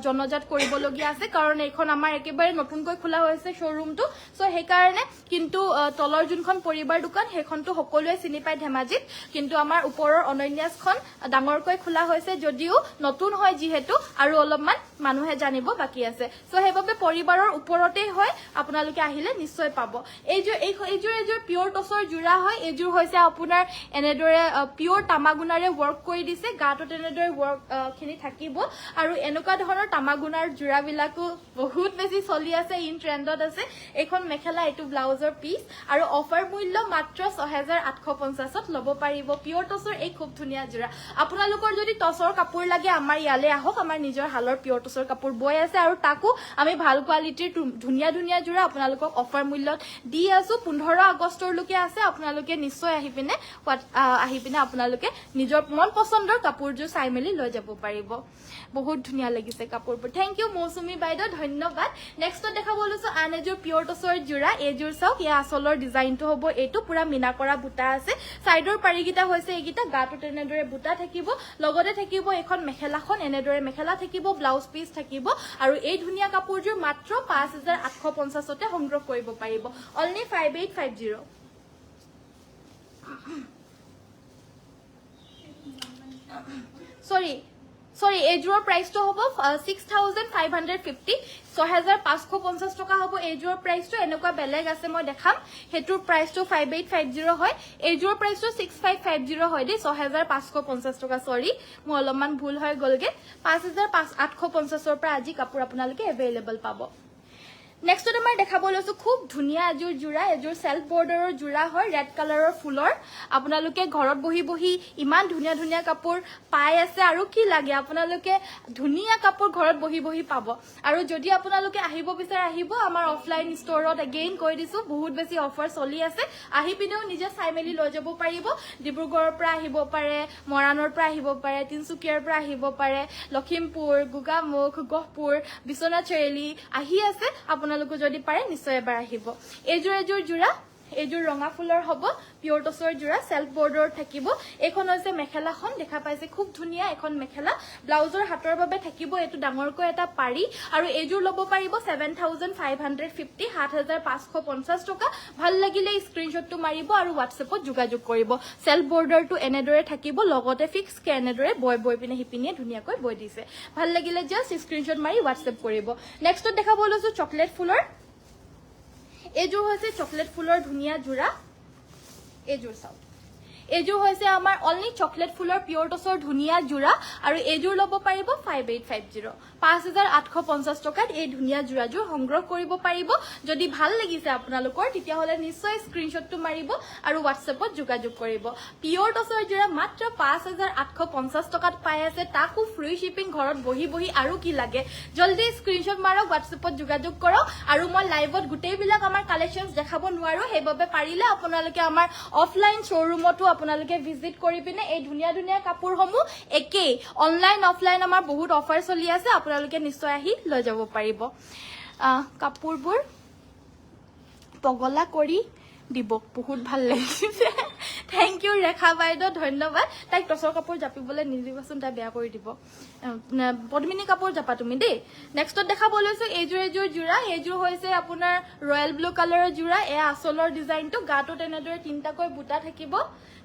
জনজাত কৰিব লগিয়া আছে কাৰণ এখন আমাৰ একেবাৰে নতুনকৈ খোলা হৈছে শ্বৰুমটো সো হে কাৰণে কিন্তু তলৰ যোনখন পৰিবাৰ দোকান হেখনটো সকলোৱে চিনি পায় ধেমাজিত কিন্তু আমাৰ ওপৰৰ অনন্যাসখন ডাঙৰকৈ খোলা হৈছে যদিও নতুন হয় যিহেতু আৰু অলপমান মানুহে জানিব বাকি আছে সো হে সেইবাবে পৰিবাৰৰ ওপৰতে হয় আপোনালোকে আহিলে নিশ্চয় পাব এইযোৰ পিয়ৰ টছৰ জোৰা হয় এইযোৰ হৈছে আপোনাৰ এনেদৰে পিয়ৰ তামাগুনাৰে ৱৰ্ক কৰি দিছে গাটো তেনেদৰে ৱৰ্ক খিনি থাকিব আৰু এনেকুৱা ধৰণৰ তামাগুনাৰ জোৰাবিলাকো বহুত বেছি চলি আছে ইন ট্ৰেণ্ডত আছে এইখন মেখেলা এইটো ব্লাউজৰ পিচ আৰু অফাৰ মূল্য মাত্ৰ 6850ত ল'ব পাৰিব পিয়ৰ টছৰ এই খুব ধুনীয়া জোৰা আপোনালোকৰ যদি টছৰ কাপোৰ লাগে আমাৰ ইয়ালে আহক আমাৰ নিজৰ হালৰ পিয়ৰ টছৰ কাপোৰ বয় আছে আৰু তাকো আমি ভাল কোৱালিটিৰ ধুনীয়া ধুনীয়া জোৰা আপোনালোকক অফাৰ মূল্যত দি আছো 15 আগষ্টলৈকে আছে আপোনালোকে নিশ্চয় আহি পিনে আপোনালোকে নিজৰ মন পছন্দৰ কাপোৰযোৰ চাই মেলি লৈ যাব পাৰিব বহুত ধুনীয়া লাগিছে কাপোৰবোৰ থ্যাংক ইউ মৌচুমী বাইদেউ ধন্যবাদ নেক্সটত দেখাব লৈছো আন এযোৰ পিয়ৰ টছৰ জোৰা এইযোৰ চাওক ইয়া আচলৰ ডিজাইনটো হ'ব এইটো পুৰা মিনা কৰা বুটা আছে সাইডৰ পাৰিগিটা হৈছে এইগিটা গাটো তেনেদৰে বুটা থাকিব লগতে থাকিব এখন মেখেলাখন এনেদৰে মেখেলা থাকিব ব্লাউজ পিচ থাকিব আৰু এই ধুনীয়া কাপোৰযোৰ মাত্ৰ 5850তে সংগ্ৰহ কৰিব পাৰিব অনলি 5850 sorry এইযোৰৰ প্ৰাইসটো হ'ব 6550 6550 টকা হ'ব এইযোৰৰ প্ৰাইসটো এনেকুৱা বেলেগ আছে মই দেখাম হেতুৰ প্ৰাইসটো 5850 হয় এইযোৰৰ প্ৰাইসটো 6550 হয় দেই 6550 টকা সৰি মই অলপমান ভুল হৈ গলগে 5850 ৰ পৰা আজি কাপোৰ আপোনালোকে अवेलेबल পাব নেক্সট আমাৰ দেখাব লৈছো খুব ধুনীয়া এযোৰ জোৰা এযোৰ সেলফ বৰ্ডাৰৰ জোৰা হয় ৰেড কালাৰৰ ফুলৰ আপোনালোকে ঘৰত বহি বহি ইমান ধুনীয়া ধুনীয়া কাপোৰ পাই আছে আৰু কি লাগে আপোনালোকে ধুনীয়া কাপোৰ ঘৰত বহি বহি পাব আৰু যদি আপোনালোকে আহিব বিচাৰে আহিব আমাৰ অফলাইন ষ্টৰত এগেইন কৈ দিছো বহুত বেছি অফাৰ চলি আছে আহি পিনেও নিজে চাই মেলি লৈ যাব পাৰিব ডিব্ৰুগড়ৰ পৰা আহিব পাৰে মৰাণৰ পৰা আহিব পাৰে তিনসুকিয়াৰ পৰা আহিব পাৰে লখিমপুৰ গোগামুখ গহপুৰ বিশ্বনাথ চাৰিআলি আহি আছে আপোনালোকে যদি পাৰে নিশ্চয় এবাৰ আহিব এইযোৰ জোৰা এইযোৰ ৰঙা ফুলৰ হ'ব পিয়ৰ টছৰ জোৰা সেলফ বৰ্ডাৰ থাকিব এখন হৈছে মেখেলাখন দেখা পাইছে খুব ধুনীয়া এখন মেখেলা ব্লাউজৰ হাতৰ বাবে থাকিব এটো ডাঙৰকৈ এটা পাৰি আৰু এইযোৰ ল'ব পাৰিব 7550 7550 টকা ভাল লাগিলে স্ক্ৰিনশ্বটটো মাৰিব আৰু WhatsAppত যোগাযোগ কৰিব সেলফ বৰ্ডাৰটো এনেদৰে থাকিব লগতে ফিক্স কে এনেদৰে বয় পিনে হিপিনিয়ে ধুনীয়াকৈ বয় দিছে ভাল লাগিলে জাস্ট স্ক্ৰিনশ্বট মাৰি WhatsApp কৰিব নেক্সটত দেখাব লৈছো চকলেট ফুলৰ এইযোৰ হৈছে চকলেট ফুলৰ ধুনীয়া জোৰা এইযোৰ চাওক এইযোৰ হৈছে আমাৰ অনলি চকলেট ফুলৰ পিয়ৰ টছৰ ধুনীয়া জোৰা আৰু এইযোৰ ল'ব পাৰিব 5850 5850 টকাত এই ধুনীয়া জোৰাযোৰ সংগ্ৰহ কৰিব পাৰিব যদি ভাল লাগিছে আপোনালোকৰ তেতিয়া হলে নিশ্চয় স্ক্ৰিনশ্বটটো মাৰিব আৰু WhatsAppত যোগাযোগ কৰিব পিয়ৰ টছৰ জোৰা মাত্ৰ 5850 টকাত পাই আছে তাকো ফ্ৰী শিপিং ঘৰত বহি বহি আৰু কি লাগে জলদি স্ক্ৰিনশ্বট মাৰক WhatsAppত যোগাযোগ কৰক আৰু মই লাইভত গুটেই বিলাক আমাৰ কালেকশনছ দেখাব নোৱাৰো হেইবাবে পাৰিলে আপোনালোকে আমাৰ অফলাইন শ্বৰুমতো আপোনালোকে ভিজিট কৰি পিনে এই ধুনীয়া ধুনীয়া কাপোৰসমূহ একে অনলাইন অফলাইন আমাৰ বহুত অফাৰ চলি আছে আপোনালোকে নিশ্চয় আহি লৈ যাব পাৰিব কাপোৰবোৰ পগলা কৰি দিব বহুত ভাল লাগিছে থ্যাংক ইউ ৰেখা বাইদেউ ধন্যবাদ তাই টছৰ কাপোৰ জাপিবলৈ নিদিবচোন তাই বেয়া কৰি দিব পদ্মিনী কাপোৰ জাপা তুমি দেই নেক্সটত দেখাব লৈছো এইযোৰ জোৰা এইযোৰ হৈছে আপোনাৰ ৰয়েল ব্লু কালাৰৰ জোৰা এয়া আচলৰ ডিজাইনটো গাটো তেনেদৰে তিনটাকৈ বুটা থাকিব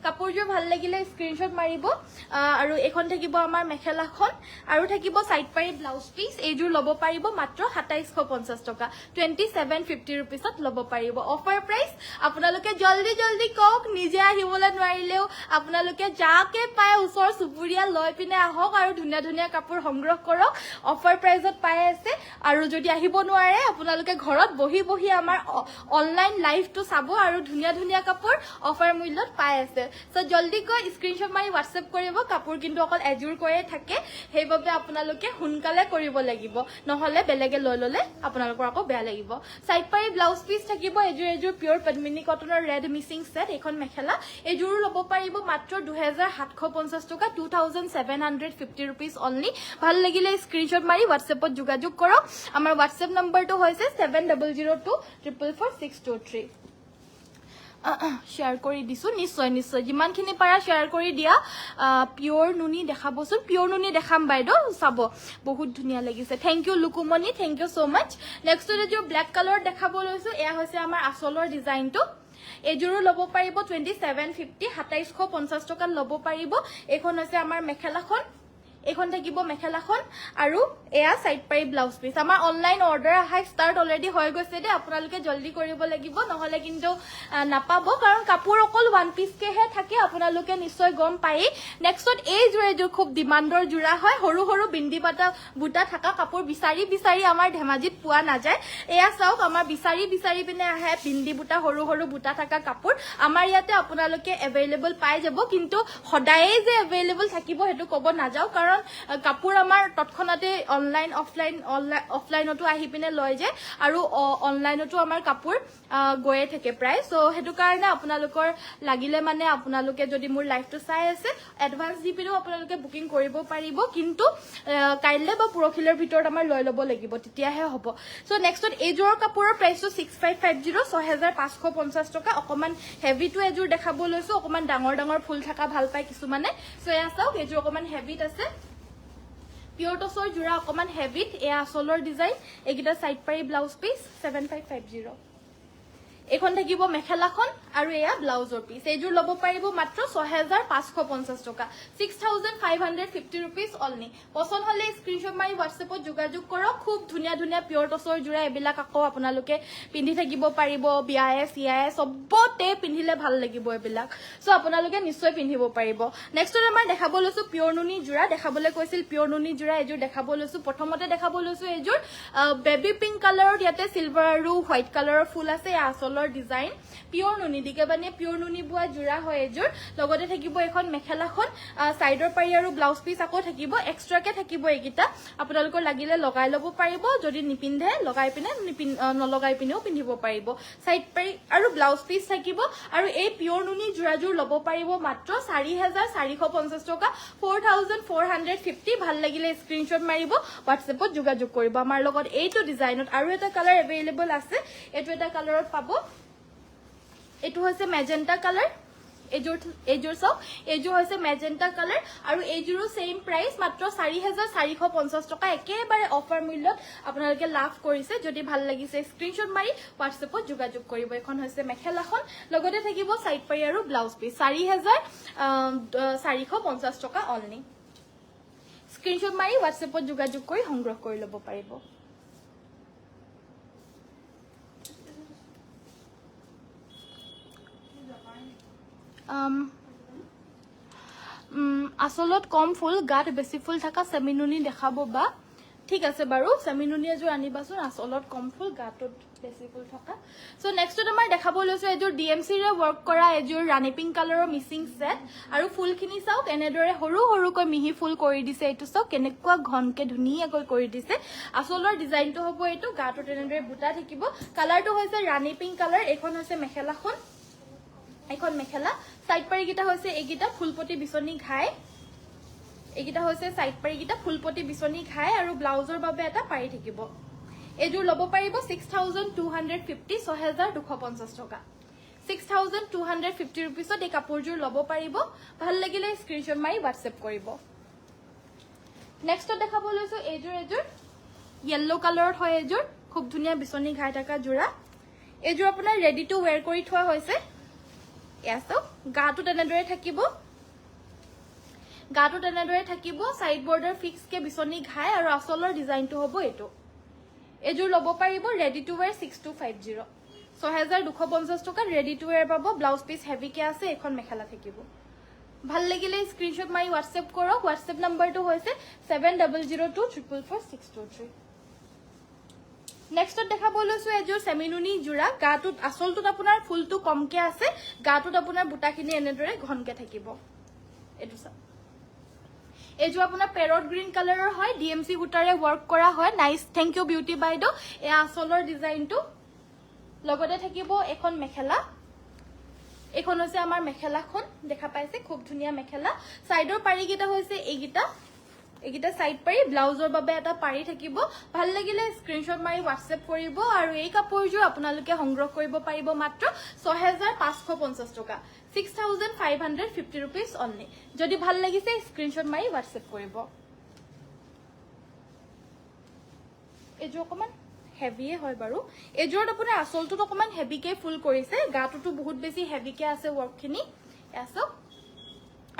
কাপোৰযোৰ ভাল লাগিলে স্ক্ৰিনশ্বট মাৰিব আৰু এখন থাকিব আমাৰ মেখেলাখন আৰু থাকিব সাইড পাৰি ব্লাউজ পিচ এইযোৰ ল'ব পাৰিব মাত্ৰ 2750 টকা 2750 रुपीसত ল'ব পাৰিব অফাৰ প্ৰাইস আপোনালোকে জলদি কক নিজে আহিবলৈ নোৱাৰিলেও আপোনালোকে যাকে পায় ওচৰ সুপুৰিয়া লৈ পিনে আহক আৰু ধুনীয়া ধুনীয়া কাপোৰ সংগ্ৰহ কৰক অফাৰ প্ৰাইসত পাই আছে আৰু যদি আহিব নোৱাৰে আপোনালোকে ঘৰত বহি বহি আমাৰ অনলাইন লাইভটো চাব আৰু ধুনীয়া ধুনীয়া কাপোৰ অফাৰ মূল্যত পাই আছে সো জলদি কৈ স্ক্ৰিনশ্বট মাৰি WhatsApp কৰিব কাপোৰ কিন্তু অকল এজুৰ কৈয়ে থাকে হেইবাবে আপোনালোকে হুনকালে কৰিব লাগিব নহলে বেলেগে লৈ ললে আপোনালোকৰ আকৌ বেয়া লাগিব সাইড পাৰি ব্লাউজ পিচ থাকিব এজুৰ পিয়ৰ পদ্মিনী কটনৰ ৰেড মিসিং সেট এখন মেখেলা এজুৰ ল'ব পাৰিব মাত্ৰ 2750 টকা 2750 रुपीस অনলি ভাল লাগিলে স্ক্ৰিনশ্বট মাৰি WhatsAppত যোগাযোগ কৰক আমাৰ WhatsApp নম্বৰটো হৈছে 7002444623 शेयर কৰি দিছো নিশ্চয় যিমানখিনি পাৰা शेयर কৰি দিয়া পিওৰ নুনি দেখাবচোন পিওৰ নুনি দেখাম বাইদেউ চাব বহুত ধুনীয়া লাগিছে thank you Lukumoni thank you so much next যে ব্ল্যাক কালাৰ দেখাব লৈছো এয়া হৈছে আমাৰ আসলৰ ডিজাইনটো এজুৰো ল'ব পাৰিব 2750 2750 টকা ল'ব পাৰিব এখন হৈছে আমাৰ মেখেলাখন এইখন থাকিব মেখেলাখন আৰু এয়া সাইড পাৰি ব্লাউজ পিস আমাৰ অনলাইন অৰ্ডাৰ আহা ষ্টাৰ্ট অলৰেডি হৈ গৈছে দে আপোনালোকে জলদি কৰিব লাগিব নহলে কিন্তু নাপাব কাৰণ কাপোৰ অকল ওৱান পিস কেহে থাকে আপোনালোকে নিশ্চয় গম পাই নেক্সট এই জোৰে খুব ডিমান্ডৰ জোৰা হয় সৰু সৰু বিন্দি পাতা বুটা থাকা কাপোৰ বিচাৰি বিচাৰি আমাৰ ধেমাজিত পোৱা নাযায় এয়া চাওক আমাৰ বিচাৰি পিনে আহে বিন্দি বুটা সৰু সৰু বুটা থাকা কাপোৰ আমাৰ ইয়াতে আপোনালোকে এভেইলেবল পাই যাব কিন্তু সদায়ে যে এভেইলেবল থাকিব হেতু কব নাযাও কাৰণ কাপোৰ আমাৰ তৎক্ষণাতে অনলাইন অফলাইনতো আহি পিনে লয় যে আৰু অনলাইনতো আমাৰ কাপোৰ গয়ে থাকে প্ৰায় সো হেতু কাৰণে আপোনালোকৰ লাগিলে মানে আপোনালোকে যদি মোৰ লাইভটো চাই আছে এডভান্স দি পিনেও আপোনালোকে বুকিং কৰিব পাৰিব কিন্তু কাইলে বা পুৰখিলৰ ভিতৰত আমাৰ লৈ লব লাগিব তেতিয়াহে হ'ব সো নেক্সট এজোৰ কাপোৰৰ প্ৰাইসটো 6550 6550 টকা অকমান হেভি টু এজোৰ দেখাব লৈছো অকমান ডাঙৰ ডাঙৰ ফুল থাকা ভাল পায় কিছুমানে সো এয়া চাওক এজোৰ অকমান হেভিত আছে পিওৰ টসৰ জোৰা অকমান হেভিত এয়া আসলৰ ডিজাইন এগিটা সাইড পাৰি ব্লাউজ পিস 7550 এখন থাকিব মেখেলাখন আৰু এয়া ব্লাউজৰ পিস এইজোৰ লব পাৰিব মাত্ৰ 6550 টকা 6550 rupees অনলি পছন্দ হলে স্ক্ৰিনশ্বট মাৰি WhatsAppত যোগাযোগ কৰক খুব ধুনিয়া ধুনিয়া পিওৰ টসৰ জোৰা এবিলাক আকৌ আপোনালোকে পিন্ধি থাকিব পাৰিব বিয়ায়ে সিয়ায়ে সবতে পিন্ধিলে ভাল লাগিব এবিলাক সো আপোনালোকে নিশ্চয় পিন্ধিব পাৰিব নেক্সট আমাৰ দেখাব লৈছো পিওৰ নুনি জোৰা দেখাবলৈ কৈছিল পিওৰ নুনি জোৰা এজোৰ দেখাব লৈছো প্ৰথমতে দেখাব লৈছো এজোৰ বেবি পিংক কালাৰৰ ইয়াতে সিলভাৰ আৰু হোৱাইট কালাৰৰ ফুল আছে আসল ডিজাইন পিওৰ নুনি দিকে বানে পিওৰ নুনি বুয়া জোৰা হয় এজোৰ লগতে থাকিব এখন মেখেলাখন সাইডৰ পাৰি আৰু ব্লাউজ পিস আকৌ থাকিব এক্সট্ৰাকে থাকিব এগিটা আপোনালোকৰ লাগিলে লগাই লব পাৰিব যদি নিপিন্ধে লগাই পিনে নলগাই পিনেও পিন্ধিব পাৰিব সাইড পাৰি আৰু ব্লাউজ পিস থাকিব আৰু এই পিওৰ নুনি জোৰাজোৰ লব পাৰিব মাত্ৰ 4450 টকা 4450 ভাল লাগিলে স্ক্ৰিনশ্বট মাৰিব WhatsAppত যোগাযোগ কৰিব আমাৰ লগত এইটো ডিজাইনত আৰু এটা কালাৰ এভেইলেবল আছে এটো এটা কালাৰত পাব এটো হৈছে মেজেন্টা কালাৰ এজোৰ চাও এজোৰ হৈছে মেজেন্টা কালাৰ আৰু এজোৰো সেম প্ৰাইস মাত্ৰ 4450 টকা একেবাৰে অফাৰ মূল্যত আপোনালোকে লাভ কৰিছে যদি ভাল লাগিছে স্ক্ৰিনশ্বট মাৰি WhatsAppত যোগাযোগ কৰিব এখন হৈছে মেখেলাখন লগতে থাকিব সাইড পাৰি আৰু ব্লাউজ পিস 4450 টকা অনলি স্ক্ৰিনশ্বট মাৰি WhatsAppত যোগাযোগ কৰি সংগ্ৰহ কৰি লব পাৰিব আসলত কম ফুল গাত বেছি ফুল থাকা সেমিনুনি দেখাবো বা ঠিক আছে বাৰু সেমিনুনি এজোৰ আনিবাচোন আসলত কম ফুল গাতত বেছি ফুল থাকা সো নেক্সট আমাৰ দেখাব লৈছো এজোৰ ডিএমসি ৰে ওয়াৰ্ক কৰা এজোৰ ৰাণী পিংক কালাৰৰ মিসিং সেট আৰু ফুলখিনি চাওক এনেদৰে সৰু সৰুকৈ মিহি ফুল কৰি দিছে এটো চাওক কেনেকুৱা ঘনকে ধুনিয়াকৈ কৰি দিছে আসলৰ ডিজাইনটো হ'ব এটো গাতত এনেদৰে বুটা থাকিব কালাৰটো হৈছে ৰাণী পিংক কালাৰ এখন হৈছে মেখেলাখন এখন মেখেলা সাইড পাৰি গিটা হৈছে এগিটা ফুলপটি বিচনি ঘাই এগিটা হৈছে সাইড পাৰি গিটা ফুলপটি বিচনি ঘাই আৰু ব্লাউজৰ বাবে এটা পাৰি থাকিব এজোৰ লব পাৰিব 6250 6250 টকা 6250 rupeesত এই কাপোৰজোৰ লব পাৰিব ভাল লাগিলে স্ক্ৰিনশ্বট মাৰি WhatsApp কৰিব নেক্সট দেখাব লৈছো এজোৰ ইয়েলো কালাৰত হয় এজোৰ খুব ধুনিয়া বিচনি ঘাই থকা জোৰা এজোৰ আপোনাৰ ৰেডি টু ওয়্যাৰ কৰি থোৱা হৈছে ইয়াসো গাটো তেনেদৰে থাকিব সাইড বৰ্ডাৰ ফিক্স কে বিচনি ঘাই আৰু আসলৰ ডিজাইনটো হ'ব এটো এজোৰ লব পাৰিব ৰেডি টু ওয়্যাৰ 6250 6250 টকা ৰেডি টু ওয়্যাৰ পাব ব্লাউজ পিস হেভি কে আছে এখন মেখেলা থাকিব ভাল লাগিলে স্ক্ৰিনশ্বট মাৰি WhatsApp কৰক WhatsApp নম্বৰটো হৈছে 7002444623 নেক্সট দেখাব লৈছো এজোৰ সেমিনুনি জোৰা গাটোত আসলটোত আপোনাৰ ফুলটো কমকে আছে গাটোত আপোনাৰ বুটাখিনি এনেদৰে ঘনকে থাকিব এটো সা এজো আপোনাৰ পেৰট গ্ৰীন কালাৰৰ হয় ডিএমসি বুটাৰে ওয়াৰ্ক কৰা হয় নাইস থ্যাংক ইউ বিউটি বাইদো এ আসলৰ ডিজাইনটো লগতে থাকিব এখন মেখেলা এখন হৈছে আমাৰ মেখেলাখন দেখা পাইছে খুব ধুনিয়া মেখেলা সাইডৰ পাৰি গিটা হৈছে এগিটা সাইড পাৰি ব্লাউজৰ বাবে এটা পাৰি থাকিব ভাল লাগিলে স্ক্ৰিনশ্বট মাৰি WhatsApp কৰিব আৰু এই কাপোৰজোৰ আপোনালোকে সংগ্ৰহ কৰিব পাৰিব মাত্ৰ 6550 টকা 6550 rupees only যদি ভাল লাগিছে স্ক্ৰিনশ্বট মাৰি WhatsApp কৰিব এজো অকমান হেভিয়ে হয় বাৰু এজোৰত আপোনাৰ আসলটো অকমান হেভি কে ফুল কৰিছে গাটোটো বহুত বেছি হেভি কে আছে ওয়াৰ্কখিনি এসো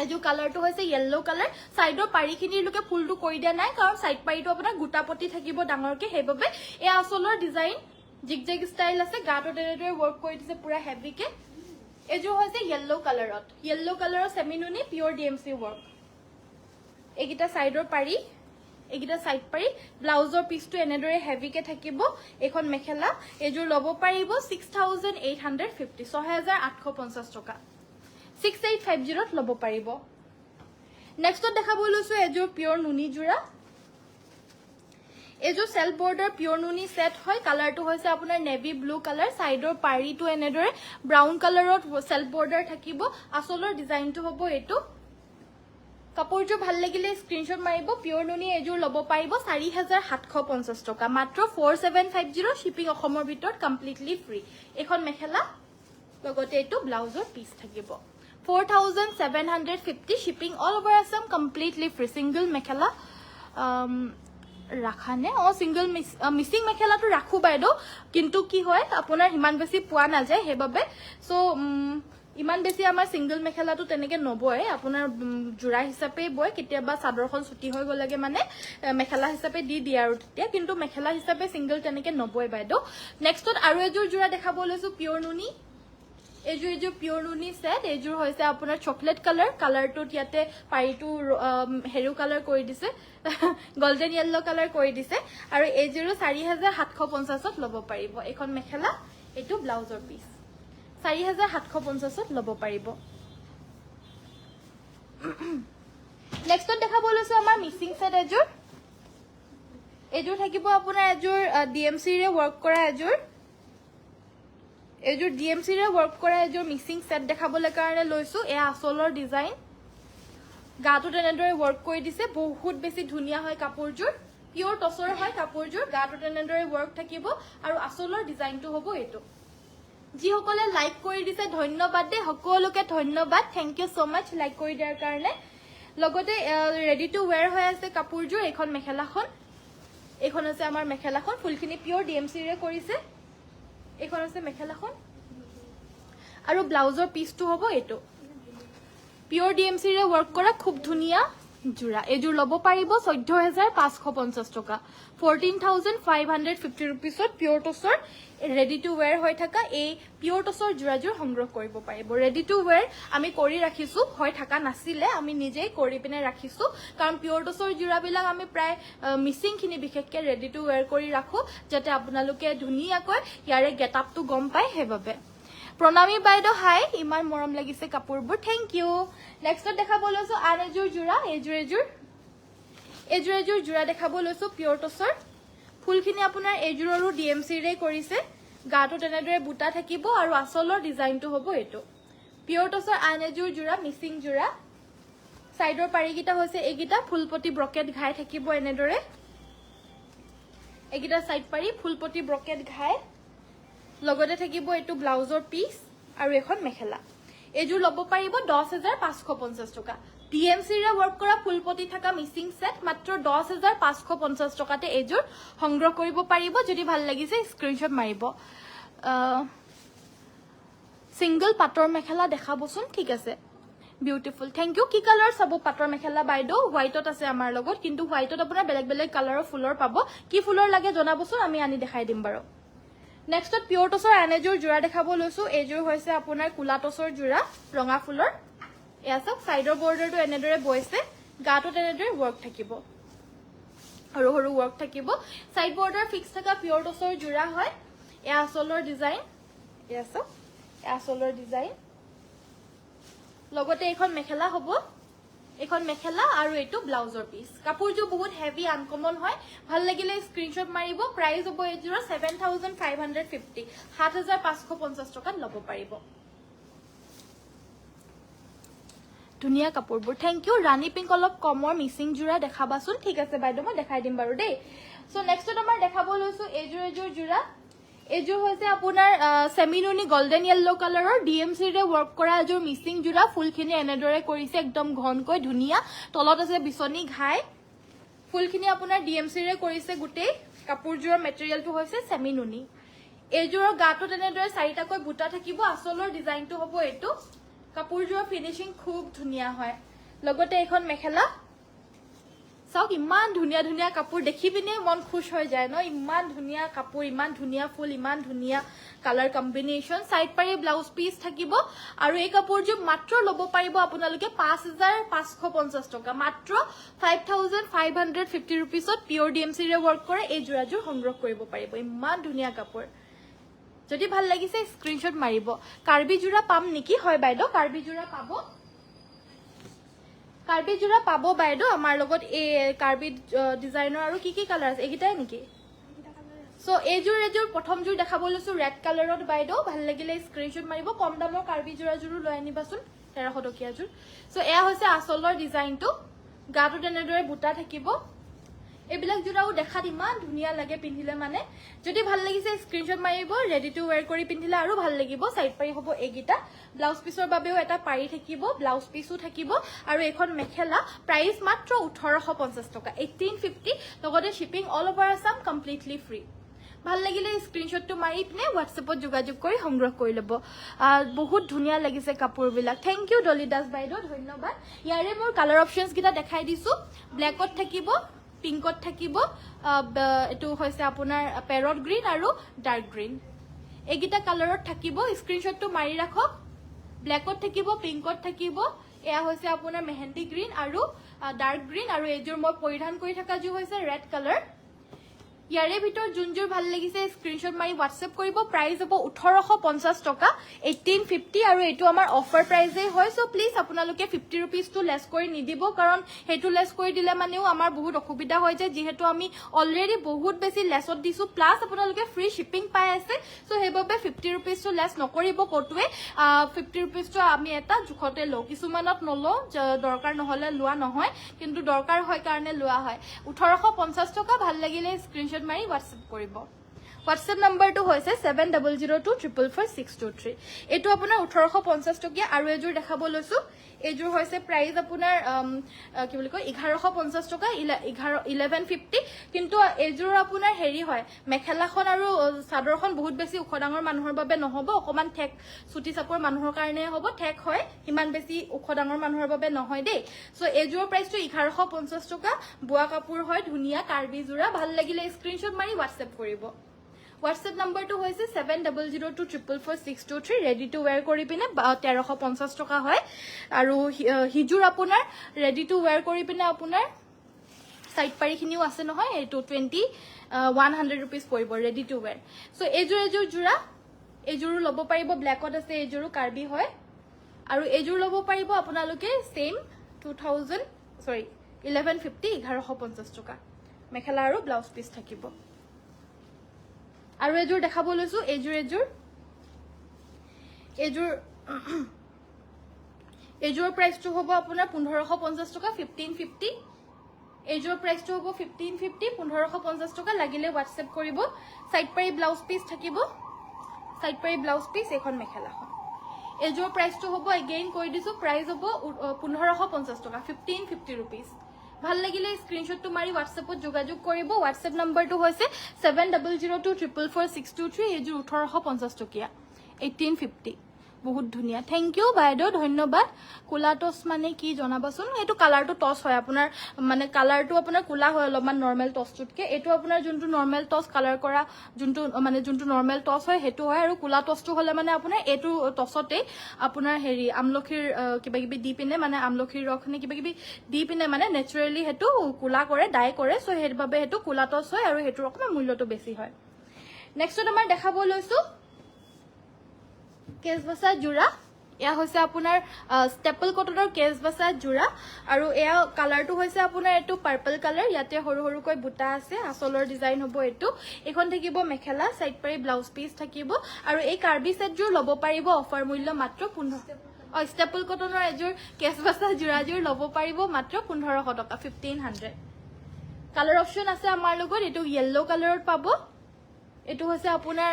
এযোৰ কালাৰটো হৈছে য়েল্লো কালাৰ সাইডৰ পাৰিখিনিৰলৈকে ফুলটো কৰি দিয়া নাই কাৰণ সাইড পাৰিটো আপোনাৰ গোটাপতি থাকিব ডাঙৰকে সেইবাবে এই আচলৰ ডিজাইন জিগজেগ ষ্টাইল আছে গাটো তেনেদৰে ওয়াৰ্ক কৰি দিছে পুৰা হেভিকে এযোৰ হৈছে য়েল্লো কালাৰৰ সেমিনুনি পিওৰ ডিএমসি ওয়াৰ্ক এগিটা সাইডৰ পাৰি এগিটা সাইড পাৰি ব্লাউজৰ পিসটো এনেদৰে হেভিকে থাকিব এখন মেখেলা এযোৰ লব পাৰিব 6850 6850 টকা 6850 ত লব পাৰিব নেক্সটত দেখাব লৈছো এযোৰ পিওৰ নুনি জোৰা এযোৰ সেলফ বৰ্ডাৰ পিওৰ নুনি সেট হয় কালাৰটো হৈছে আপোনাৰ নেভি ব্লু কালাৰ সাইডৰ পাৰিটো এনেদৰে ব্ৰাউন কালাৰত সেলফ বৰ্ডাৰ থাকিব আচলৰ ডিজাইনটো হ'ব এটো কাপোৰযোৰ ভাল লাগিলে স্ক্ৰিনশ্বট মাৰিব পিওৰ নুনি এযোৰ লব পাৰিব 4750 টকা মাত্ৰ 4750 শিপিং অসমৰ ভিতৰত কমপ্লিটলি ফ্ৰী এখন মেখেলা লগতে এটো ব্লাউজৰ পিস থাকিব 4750 shipping all over Assam completely free single mekhela ৰাখানে সিঙ্গল মিসিং মেখেলাটো ৰাখো বাইদেউ কিন্তু কি হয় আপোনাৰ ইমান বেছি পোৱা নাযায় হেবাবে সো ইমান বেছি আমাৰ সিঙ্গল মেখেলাটো তেনেকে নবয় আপোনাৰ জোৰা হিচাপে বয় কেতিয়াবা চাদৰখন ছুটি হৈ গলেগে মানে মেখেলা হিচাপে দি দিয়ে আৰু তেতিয়া কিন্তু মেখেলা হিচাপে সিঙ্গল তেনেকে নবয় বাইদেউ নেক্সটত আৰু এযোৰ জোৰা দেখাব লৈছো পিওৰ নুনি এযোৰ পিওৰ নুনি সেট এযোৰ হৈছে আপোনাৰ চকলেট কালাৰটোত ইয়াতে পাৰিটো হেৰু কালাৰ কৰি দিছে গোল্ডেন ইয়েলো কালাৰ কৰি দিছে আৰু এযোৰ 4750 ত লব পাৰিব এখন মেখেলা এটো ব্লাউজৰ পিস 4750 ত লব পাৰিব নেক্সটত দেখাব লৈছো আমাৰ মিসিং সেট এযোৰ থাকিব আপোনাৰ এযোৰ ডিএমসি ৰে ওয়াৰ্ক কৰা এযোৰ ডিএমসি ৰে ওয়াৰ্ক কৰা এযোৰ মিসিং সেট দেখাবলৈ কাৰণে লৈছো এ আচলৰ ডিজাইন গাটো তেনেদৰে ওয়াৰ্ক কৰি দিছে বহুত বেছি ধুনিয়া হয় কাপোৰযোৰ পিওৰ টসৰ হয় কাপোৰযোৰ গাটো তেনেদৰে ওয়াৰ্ক থাকিব আৰু আচলৰ ডিজাইনটো হ'ব এটো যি সকলে লাইক কৰি দিছে ধন্যবাদ দে সকলোকে ধন্যবাদ thank you so mass like কৰি দিয়াৰ কাৰণে লগতে ৰেডি টু ওয়্যাৰ হৈ আছে কাপোৰযোৰ এখন মেখেলাখন এখন আছে আমাৰ মেখেলাখন ফুলখিনি পিওৰ ডিএমসি ৰে কৰিছে এখন আছে মেখেলাখন আৰু ব্লাউজৰ পিসটো হ'ব এটো পিওৰ ডিএমসি ৰে ওয়াৰ্ক কৰা খুব ধুনিয়া জোৰা এযোৰ লব পাৰিব 14550 টকা 14550 रुपीसত পিওৰ টসৰ ৰেডি টু ওয়্যাৰ হৈ থকা এই পিওৰ টসৰ জোৰাযোৰ সংগ্ৰহ কৰিব পাৰিব ৰেডি টু ওয়্যাৰ আমি কৰি ৰাখিছো হৈ থকা নাছিলে আমি নিজেই কৰি পিনে ৰাখিছো কাৰণ পিওৰ টসৰ জোৰাবিলাক আমি প্ৰায় মিসিং খিনি বিশেষকৈ ৰেডি টু ওয়্যাৰ কৰি ৰাখো যাতে আপোনালোকে ধুনিয়াকৈ ইয়াৰে গেটআপটো গম পায় হেবাবে প্ৰণামী বাইদেউ হাই ইমান মৰম লাগিছে কাপোৰবোৰ থ্যাংক ইউ নেক্সটত দেখাব লৈছো আন এযোৰ জোৰা এযোৰ জোৰা দেখাব লৈছো পিওৰ টসৰ ফুলখিনি আপোনাৰ এযোৰৰো ডিএমসি ৰে কৰিছে গাটো তেনেদৰে বুটা থাকিব আৰু আচলৰ ডিজাইনটো হ'ব এটো পিওৰ টসৰ আন এযোৰ জোৰা মিসিং জোৰা সাইডৰ পাৰিগিটা হৈছে এগিটা ফুলপটি ব্ৰকেট ঘাই থাকিব এনেদৰে এগিটা সাইড পাৰি ফুলপটি ব্ৰকেট ঘাই লগতে থাকিব এটো ব্লাউজৰ পিস আৰু এখন মেখেলা এযোৰ লব পাৰিব 10550 টকা ডিএমসি ৰে ওয়াৰ্ক কৰা ফুলপটি থাকা মিসিং সেট মাত্ৰ 10550 টকাতে এযোৰ সংগ্ৰহ কৰিব পাৰিব যদি ভাল লাগিছে স্ক্ৰিনশ্বট মাৰিব সিঙ্গল পাটৰ মেখেলা দেখাবচোন ঠিক আছে বিউটিফুল থ্যাংক ইউ কি কালাৰ সব পাটৰ মেখেলা বাইদেউ হোৱাইটত আছে আমাৰ লগত কিন্তু হোৱাইটত আপোনাৰ বেলেগ বেলেগ কালাৰৰ ফুলৰ পাব কি ফুলৰ লাগে জনাবচোন আমি আনি দেখাই দিম বাৰু নেক্সটত পিওৰ টসৰ আন এযোৰ জোৰা দেখাব লৈছো এযোৰ হৈছে আপোনাৰ কুলা টসৰ জোৰা ৰঙা ফুলৰ এয়া সব সাইডৰ বৰ্ডাৰটো এনেদৰে বৈছে গাটো তেনেদৰে ওয়াৰ্ক থাকিব সৰু সৰু ওয়াৰ্ক থাকিব সাইড বৰ্ডাৰ ফিক্স থকা পিওৰ টসৰ জোৰা হয় এয়া আচলৰ ডিজাইন এয়া সব আচলৰ ডিজাইন লগতে এখন মেখেলা হ'ব এখন মেখেলা আৰু এটো ব্লাউজৰ পিস কাপোৰযোৰ বহুত হেভি আনকমন হয় ভাল লাগিলে স্ক্ৰিনশ্বট মাৰিব প্ৰাইস হ'ব এযোৰ 7550 7550 টকাত লব পাৰিব ধুনিয়া কাপোৰবোৰ থ্যাংক ইউ ৰানী পিংক অলপ কমৰ মিসিং জোৰা দেখাবাচোন ঠিক আছে বাইদেউ মই দেখাই দিম বাৰু দেই সো নেক্সটত আমাৰ দেখাব লৈছো এযোৰ জোৰা এযোৰ হৈছে আপোনাৰ সেমিনুনি গোল্ডেন ইয়েলো কালাৰৰ ডিএমসি ৰে ওয়াৰ্ক কৰা এযোৰ মিসিং জোৰা ফুলখিনি এনেদৰে কৰিছে একদম ঘনকৈ ধুনিয়া তলত আছে বিছনি ঘাই ফুলখিনি আপোনাৰ ডিএমসি ৰে কৰিছে গুটেই কাপোৰযোৰৰ মেটেৰিয়েলটো হৈছে সেমিনুনি এযোৰৰ গাটো তেনেদৰে চাৰিটাকৈ বুটা থাকিব আচলৰ ডিজাইনটো হ'ব এটো কাপোৰযোৰৰ ফিনিশিং খুব ধুনিয়া হয় লগতে এখন মেখেলা চাওক ইমান ধুনীয়া ধুনীয়া কাপোৰ দেখি পিনে মন খুশ হৈ যায় ন ইমান ধুনীয়া কাপোৰ ইমান ধুনীয়া ফুল ইমান ধুনীয়া কালাৰ কম্বিনেশ্যন সাইড পাৰি ব্লাউজ পিস থাকিব আৰু এই কাপোৰযোৰ মাত্ৰ ল'ব পাৰিব আপোনালোকে 5550 টকা মাত্ৰ 5550 रुपीसত পিওৰ ডিএমসি ৰে ওয়াৰ্ক কৰে এই জোৰাযোৰ সংগ্ৰহ কৰিব পাৰিব ইমান ধুনীয়া কাপোৰ যদি ভাল লাগিছে স্ক্ৰিনশ্বট মাৰিব কাৰ্বি জোৰা পাম নেকি হয় বাইদেউ কাৰ্বি জোৰা পাব কাৰ্বি জোৰা পাব বাইদেউ আমাৰ লগত এই কাৰ্বি ডিজাইনৰ আৰু কি কালাৰ আছে এগিটাই নেকি সো এজোৰ প্ৰথম জোৰ দেখাব লৈছো ৰেড কালাৰত বাইদেউ ভাল লাগিলে স্ক্ৰিনশ্বট মাৰিব কম দামৰ কাৰ্বি জোৰাযোৰো লৈ আনিবাচোন 1300 টকীয়া জোৰ সো এয়া হৈছে আসলৰ ডিজাইনটো গাটো তেনেদৰে বুটা থাকিব এইবিলাক জোৰাও দেখাত ইমান ধুনীয়া লাগে পিন্ধিলে মানে যদি ভাল লাগিছে স্ক্ৰিনশ্বট মাৰিব ৰেডি টু ওয়্যাৰ কৰি পিন্ধিলে আৰু ভাল লাগিব সাইড পাৰি হ'ব এগিটা ব্লাউজ পিসৰ বাবেও এটা পাৰি থাকিব ব্লাউজ পিসও থাকিব আৰু এখন মেখেলা প্ৰাইস মাত্ৰ 1850 টকা 1850 লগতে shipping all over Assam completely free ভাল লাগিলে স্ক্ৰিনশ্বটটো মাৰি পিনে হোৱাটছএপত যোগাযোগ কৰি সংগ্ৰহ কৰি ল'ব বহুত ধুনীয়া লাগিছে কাপোৰবিলাক থ্যাংক ইউ ডলি দাস বাইদেউ ধন্যবাদ ইয়াৰে মোৰ কালাৰ অপচনছ কিটা দেখাই দিছো ব্ল্যাকত থাকিব পিংকত থাকিব এটো হৈছে আপোনাৰ পেৰট গ্ৰীন আৰু ডাৰ্ক গ্ৰীন এগিটা কালাৰত থাকিব স্ক্ৰিনশ্বটটো মাৰি ৰাখক ব্ল্যাকত থাকিব পিংকত থাকিব এয়া হৈছে আপোনাৰ মেহেন্দি গ্ৰীন আৰু ডাৰ্ক গ্ৰীন আৰু এজোৰ মই পৰিধান কৰি থকা জোৰ হৈছে ৰেড কালাৰ ইয়াৰে ভিতৰ জুনজুৰ ভাল লাগিছে স্ক্ৰিনশ্বট মাৰি হোৱাটছএপ কৰিব প্ৰাইস হ'ব 1850 টকা 1850 আৰু এটো আমাৰ অফাৰ প্ৰাইসে হয় সো প্লিজ আপোনালোকে 50 रुपीस টু লেস কৰি নিদিব কাৰণ হেতু লেস কৰি দিলে মানেও আমাৰ বহুত অসুবিধা হৈ যায় যেহেতু আমি অলৰেডি বহুত বেছি লেসত দিছো প্লাস আপোনালোকে ফ্ৰী শিপিং পাই আছে সো হেবাবে 50 रुपीस টু লেস নকৰিব কটুৱে 50 रुपीस টু আমি এটা জুখতে লও কিছুমানত নলো দৰকাৰ নহলে লোৱা নহয় কিন্তু দৰকাৰ হয় কাৰণে লোৱা হয় 1850 টকা ভাল লাগিলে স্ক্ৰিনশ্বট মাৰি WhatsApp কৰিব WhatsApp নম্বৰটো হৈছে 7002444623 এটো আপোনাৰ 1850 টকিয়া আৰু এজোৰ দেখাব লৈছো এজোৰ হৈছে প্ৰাইস আপোনাৰ কি বুলি কয় 1150 টকা 1150 কিন্তু এজোৰ আপোনাৰ হেৰি হয় মেখেলাখন আৰু চাদৰখন বহুত বেছি ওখ ডাঙৰ মানুহৰ বাবে নহব অকমান ঠেক সুটি চাপৰ মানুহৰ কাৰণে হ'ব ঠেক হয় ইমান বেছি ওখ ডাঙৰ মানুহৰ বাবে নহয় দেই সো এজোৰ প্ৰাইসটো 1150 টকা বুৱা কাপোৰ হয় ধুনীয়া কাৰ্বি জোৰা ভাল লাগিলে স্ক্ৰিনশ্বট মাৰি WhatsApp কৰিব WhatsApp নম্বৰটো হৈছে 7002444623 ৰেডি টু ওয়্যাৰ কৰি পিনে 1350 টকা হয় আৰু হিজুৰ আপোনাৰ ৰেডি টু ওয়্যাৰ কৰি পিনে আপোনাৰ সাইড পাৰিখিনিও আছে নহয় এটো 100 रुपीस পৰিব ৰেডি টু ওয়্যাৰ সো এজোৰ জোৰা এজোৰো ল'ব পাৰিব ব্ল্যাকত আছে এজোৰো কাৰ্বি হয় আৰু এজোৰ ল'ব পাৰিব আপোনালোকে সেম 1150 টকা মেখেলা আৰু ব্লাউজ পিস থাকিব আৰু এজোৰ দেখাব লৈছো এজোৰ প্ৰাইসটো হ'ব আপোনাৰ 1550 টকা 1550 এজোৰ প্ৰাইসটো হ'ব 1550 1550 টকা লাগিলে WhatsApp কৰিব সাইড পাৰি ব্লাউজ পিস থাকিব সাইড পাৰি ব্লাউজ পিস এখন মেখেলাখন এজোৰ প্ৰাইসটো হ'ব এগেইন কৈ দিছো প্ৰাইস হ'ব 1550 টকা 1550 रुपीस ভাল লাগিলে স্ক্ৰিনশ্বটটো মাৰি WhatsAppত যোগাযোগ কৰিব WhatsApp নম্বৰটো হৈছে 7002444623 এজোৰ 1850 টকিয়া 1850 বহুত ধুনীয়া থ্যাংক ইউ বাইদেউ ধন্যবাদ কোলা টস মানে কি জনাবাচোন এটো কালাৰটো টস হয় আপোনাৰ মানে কালাৰটো আপোনাৰ কোলা হয় অলপমান নৰমাল টসটকে এটো আপোনাৰ যোনটো নৰমাল টস কালাৰ কৰা যোনটো নৰমাল টস হয় হেতু হয় আৰু কোলা টসটো হলে মানে আপোনাৰ এটো টসতে আপোনাৰ হেৰি আমলখিৰ কিবা কিবি দি পিনে মানে আমলখিৰ ৰখনে কিবা কিবি দি পিনে মানে নেচাৰেলি হেতু কোলা কৰে ডাই কৰে সো হেৰবাবে হেতু কোলা টস হয় আৰু হেতু অকমান মূল্যটো বেছি হয় নেক্সট আমাৰ দেখাব লৈছো কেছবাছা জোৰা এয়া হৈছে আপোনাৰ ষ্টেপল কটনৰ কেছবাছা জোৰা আৰু এয়া কালাৰটো হৈছে আপোনাৰ এটো পাৰ্পল কালাৰ ইয়াতে সৰু সৰুকৈ বুটা আছে আসলৰ ডিজাইন হ'ব এটো এখন থাকিব মেখেলা সাইড পাৰি ব্লাউজ পিস থাকিব আৰু এই কাৰ্বি সেট জোৰ ল'ব পাৰিব অফাৰ মূল্য মাত্ৰ 15 ষ্টেপল কটনৰ এজোৰ কেছবাছা জোৰাজোৰ ল'ব পাৰিব মাত্ৰ 1500 টকা 1500 কালাৰ অপচন আছে আমাৰ লগত এটো ইয়েলো কালাৰত পাব এটো হৈছে আপোনাৰ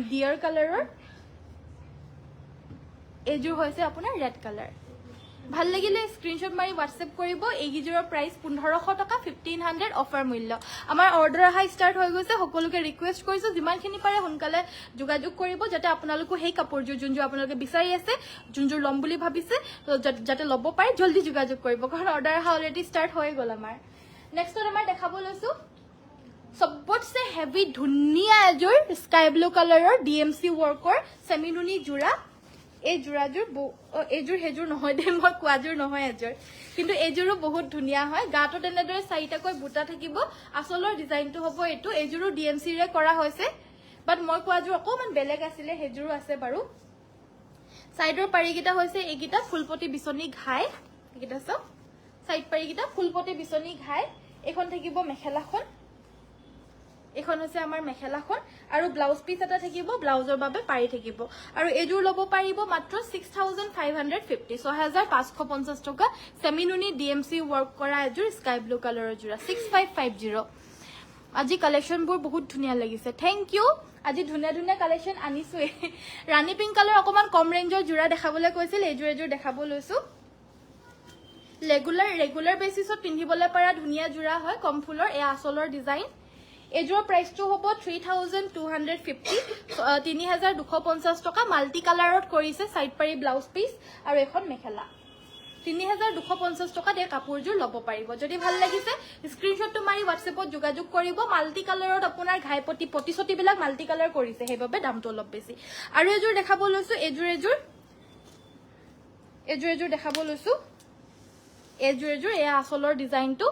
ডিয়াৰ কালাৰৰ এজোৰ হৈছে আপোনাৰ ৰেড কালাৰ ভাল লাগিলে স্ক্ৰিনশ্বট মাৰি হোৱাটছএপ কৰিব এইকেইযোৰৰ প্ৰাইচ 1500 টকা 1500 অফাৰ মূল্য আমাৰ অৰ্ডাৰ আহা ষ্টাৰ্ট হৈ গৈছে সকলোকে ৰিকুৱেষ্ট কৰিছো যিমানখিনি পাৰে সোনকালে যোগাযোগ কৰিব যাতে আপোনালোকো সেই কাপোৰযোৰ যোনযোৰ আপোনালোকে বিচাৰি আছে যোনযোৰ ল'ম বুলি ভাবিছে যাতে ল'ব পাৰে জলদি যোগাযোগ কৰিব কাৰণ অৰ্ডাৰ আহা অলৰেডি ষ্টাৰ্ট হৈ গ'ল আমাৰ নেক্সটত আমাৰ দেখাব লৈছো সবতছে হেভি ধুনীয়া এযোৰ স্কাই ব্লু কালাৰৰ ডিএমচি ৱৰ্কৰ সেমিনুনি জোৰা এই জোৰাযোৰ এইযোৰ হেযোৰ নহয় দে মই কোৱাযোৰ নহয় এযোৰ কিন্তু এইযোৰো বহুত ধুনীয়া হয় গাটো তেনেদৰে চাৰিটাকৈ বুটা থাকিব আসলৰ ডিজাইনটো হ'ব এইটো এইযোৰো ডিএমচি ৰে কৰা হৈছে বাট মই কোৱাযোৰ অকমান বেলেগ আছিলে হেযোৰো আছে বাৰু সাইডৰ পাৰিকিটা হৈছে এইকিটা ফুলপটি বিচনী ঘাই এইকিটা সব সাইড পাৰিকিটা ফুলপটি বিচনী ঘাই এখন থাকিব মেখেলাখন এখন হৈছে আমাৰ মেখেলাখন আৰু ব্লাউজ পিস এটা থাকিব ব্লাউজৰ বাবে পাৰি থাকিব আৰু এযোৰ ল'ব পাৰিব মাত্ৰ 6550 6550 টকা সেমিনুনি ডিএমচি ৱৰ্ক কৰা এযোৰ স্কাই ব্লু কালাৰৰ জোৰা 6550 আজি কালেকশনবোৰ বহুত ধুনীয়া লাগিছে থ্যাংক ইউ আজি ধুনীয়া ধুনীয়া কালেকশন আনিছো ৰাণী পিংক কালাৰ অকমান কম ৰেঞ্জৰ জোৰা দেখাবলৈ কৈছিল এযোৰ দেখাব লৈছো ৰেগুলাৰ বেসিছত পিন্ধিবলৈ পৰা ধুনীয়া জোৰা হয় কম ফুলৰ এ আসলৰ ডিজাইন এযোৰ প্ৰাইসটো হ'ব 3250 3250 টকা মাল্টি কালাৰত কৰিছে সাইড পাৰি ব্লাউজ পিস আৰু এখন মেখেলা 3250 টকা দে কাপোৰযোৰ ল'ব পাৰিব যদি ভাল লাগিছে স্ক্ৰিনশ্বটটো মাৰি হোৱাটছএপত যোগাযোগ কৰিব মাল্টি কালাৰত আপোনাৰ ঘাইপটি পটিছটি বিলাক মাল্টি কালাৰ কৰিছে সেইবাবে দামটো অলপ বেছি আৰু এযোৰ দেখাব লৈছো এযোৰ দেখাব লৈছো এযোৰ এ আসলৰ ডিজাইনটো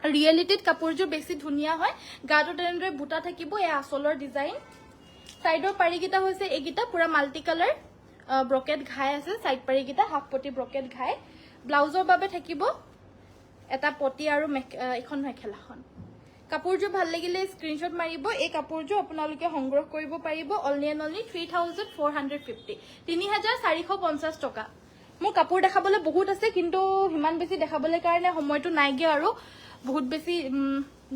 ৰিয়েলিটিত কাপোৰযোৰ বেছি ধুনীয়া হয় গাটো তেনেদৰে বুটা থাকিব এ আসলৰ ডিজাইন সাইডৰ পাৰিকিটা হৈছে এইকিটা পুৰা মাল্টি কালাৰ ব্ৰকেট ঘাই আছে সাইড পাৰিকিটা হাফ পটি ব্ৰকেট ঘাই ব্লাউজৰ বাবে থাকিব এটা পটি আৰু এখন মেখেলাখন কাপোৰযোৰ ভাল লাগিলে স্ক্ৰিনশ্বট মাৰিব এই কাপোৰযোৰ আপোনালোকে সংগ্ৰহ কৰিব পাৰিব অনলি 3450 3450 টকা মোৰ কাপোৰ দেখাবলৈ বহুত আছে কিন্তু হিমান বেছি দেখাবলৈ কাৰণে সময়টো নাইগে আৰু বহুত বেছি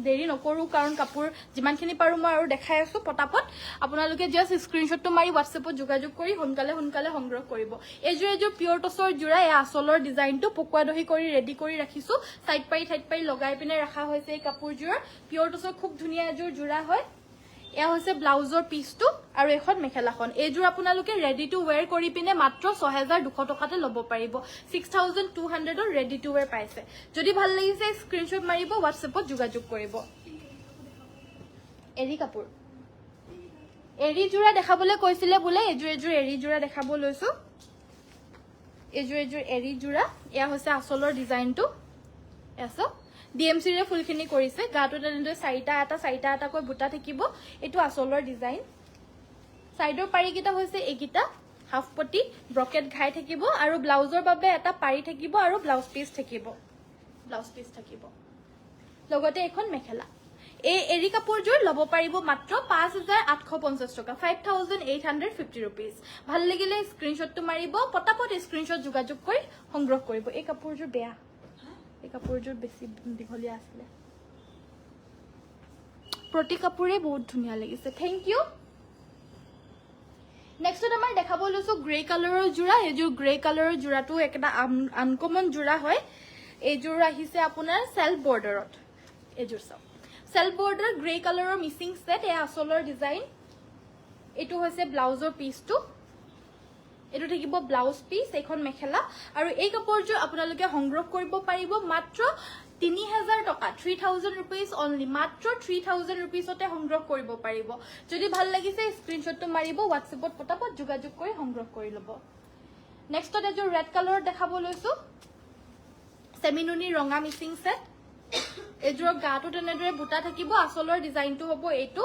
দেৰি নকৰো কাৰণ কাপোৰ যিমানখিনি পাৰো মই আৰু দেখাই আছো পটাপট আপোনালোকে জাস্ট স্ক্ৰিনশ্বটটো মাৰি হোৱাটছএপত যোগাযোগ কৰি সোনকালে সংগ্ৰহ কৰিব এযোৰ পিয়ৰ টছৰ জোৰা এই আসলৰ ডিজাইনটো পকুৱা দহি কৰি ৰেডি কৰি ৰাখিছো সাইড পাৰি লগাই পিনে ৰাখা হৈছে এই কাপোৰযোৰ পিয়ৰ টছৰ খুব ধুনীয়া এযোৰ জোৰা হয় এয়া হৈছে ব্লাউজৰ পিসটো আৰু এখন মেখেলাখন এযোৰ আপোনালোকে ৰেডি টু ওয়্যাৰ কৰি পিনে মাত্ৰ 6200 টকাতে ল'ব পাৰিব 6200 ৰ ৰেডি টু ওয়্যাৰ পাইছে যদি ভাল লাগিছে স্ক্ৰিনশ্বট মাৰিব হোৱাটছএপত যোগাযোগ কৰিব এৰি কাপোৰ এৰি জোৰা দেখাবলৈ কৈছিলে বোলে এযোৰ এৰি জোৰা দেখাব লৈছো এযোৰ এৰি জোৰা এয়া হৈছে আসলৰ ডিজাইনটো এছো ডিএমচি ৰে ফুলখিনি কৰিছে গাটো তেনেদৰে চাৰিটা এটাকৈ বুটা থাকিব এটো আসলৰ ডিজাইন সাইডৰ পাৰিকিটা হৈছে এইকিটা হাফ পটি ব্ৰকেট ঘাই থাকিব আৰু ব্লাউজৰ বাবে এটা পাৰি থাকিব আৰু ব্লাউজ পিস থাকিব লগতে এখন মেখেলা এই এৰি কাপোৰযোৰ ল'ব পাৰিব মাত্ৰ 5850 টকা 5850 rupees ভাল লাগিলে স্ক্ৰিনশ্বটটো মাৰিব পটাপট স্ক্ৰিনশ্বট যোগাযোগ কৰি সংগ্ৰহ কৰিব এই কাপোৰযোৰ বেয়া এই কাপোৰযোৰ বেছি দীঘলীয়া আছিল প্ৰতি কাপোৰে বহুত ধুনীয়া লাগিছে থ্যাংক ইউ নেক্সটত আমাৰ দেখাব লৈছো গ্ৰে কালাৰৰ জোৰা এযোৰ গ্ৰে কালাৰৰ জোৰাটো একটা আনকমন জোৰা হয় এযোৰ আহিছে আপোনাৰ সেলফ বৰ্ডাৰত এযোৰ সব সেলফ বৰ্ডাৰ গ্ৰে কালাৰৰ মিসিং সেট এ আসলৰ ডিজাইন এটো হৈছে ব্লাউজৰ পিসটো এটো থাকিব ব্লাউজ পিস এখন মেখেলা আৰু এই কাপোৰযোৰ আপোনালোকে সংগ্ৰহ কৰিব পাৰিব মাত্ৰ 3000 টকা 3000 rupees only মাত্ৰ 3000 rupeesতে সংগ্ৰহ কৰিব পাৰিব যদি ভাল লাগিছে স্ক্ৰিনশ্বটটো মাৰিব হোৱাটছএপত পটাপট যোগাযোগ কৰি সংগ্ৰহ কৰি ল'ব নেক্সটত এযোৰ ৰেড কালাৰৰ দেখাব লৈছো সেমিনুনি ৰঙা মিসিং সেট এযোৰ গাটো তেনেদৰে বুটা থাকিব আসলৰ ডিজাইনটো হ'ব এইটো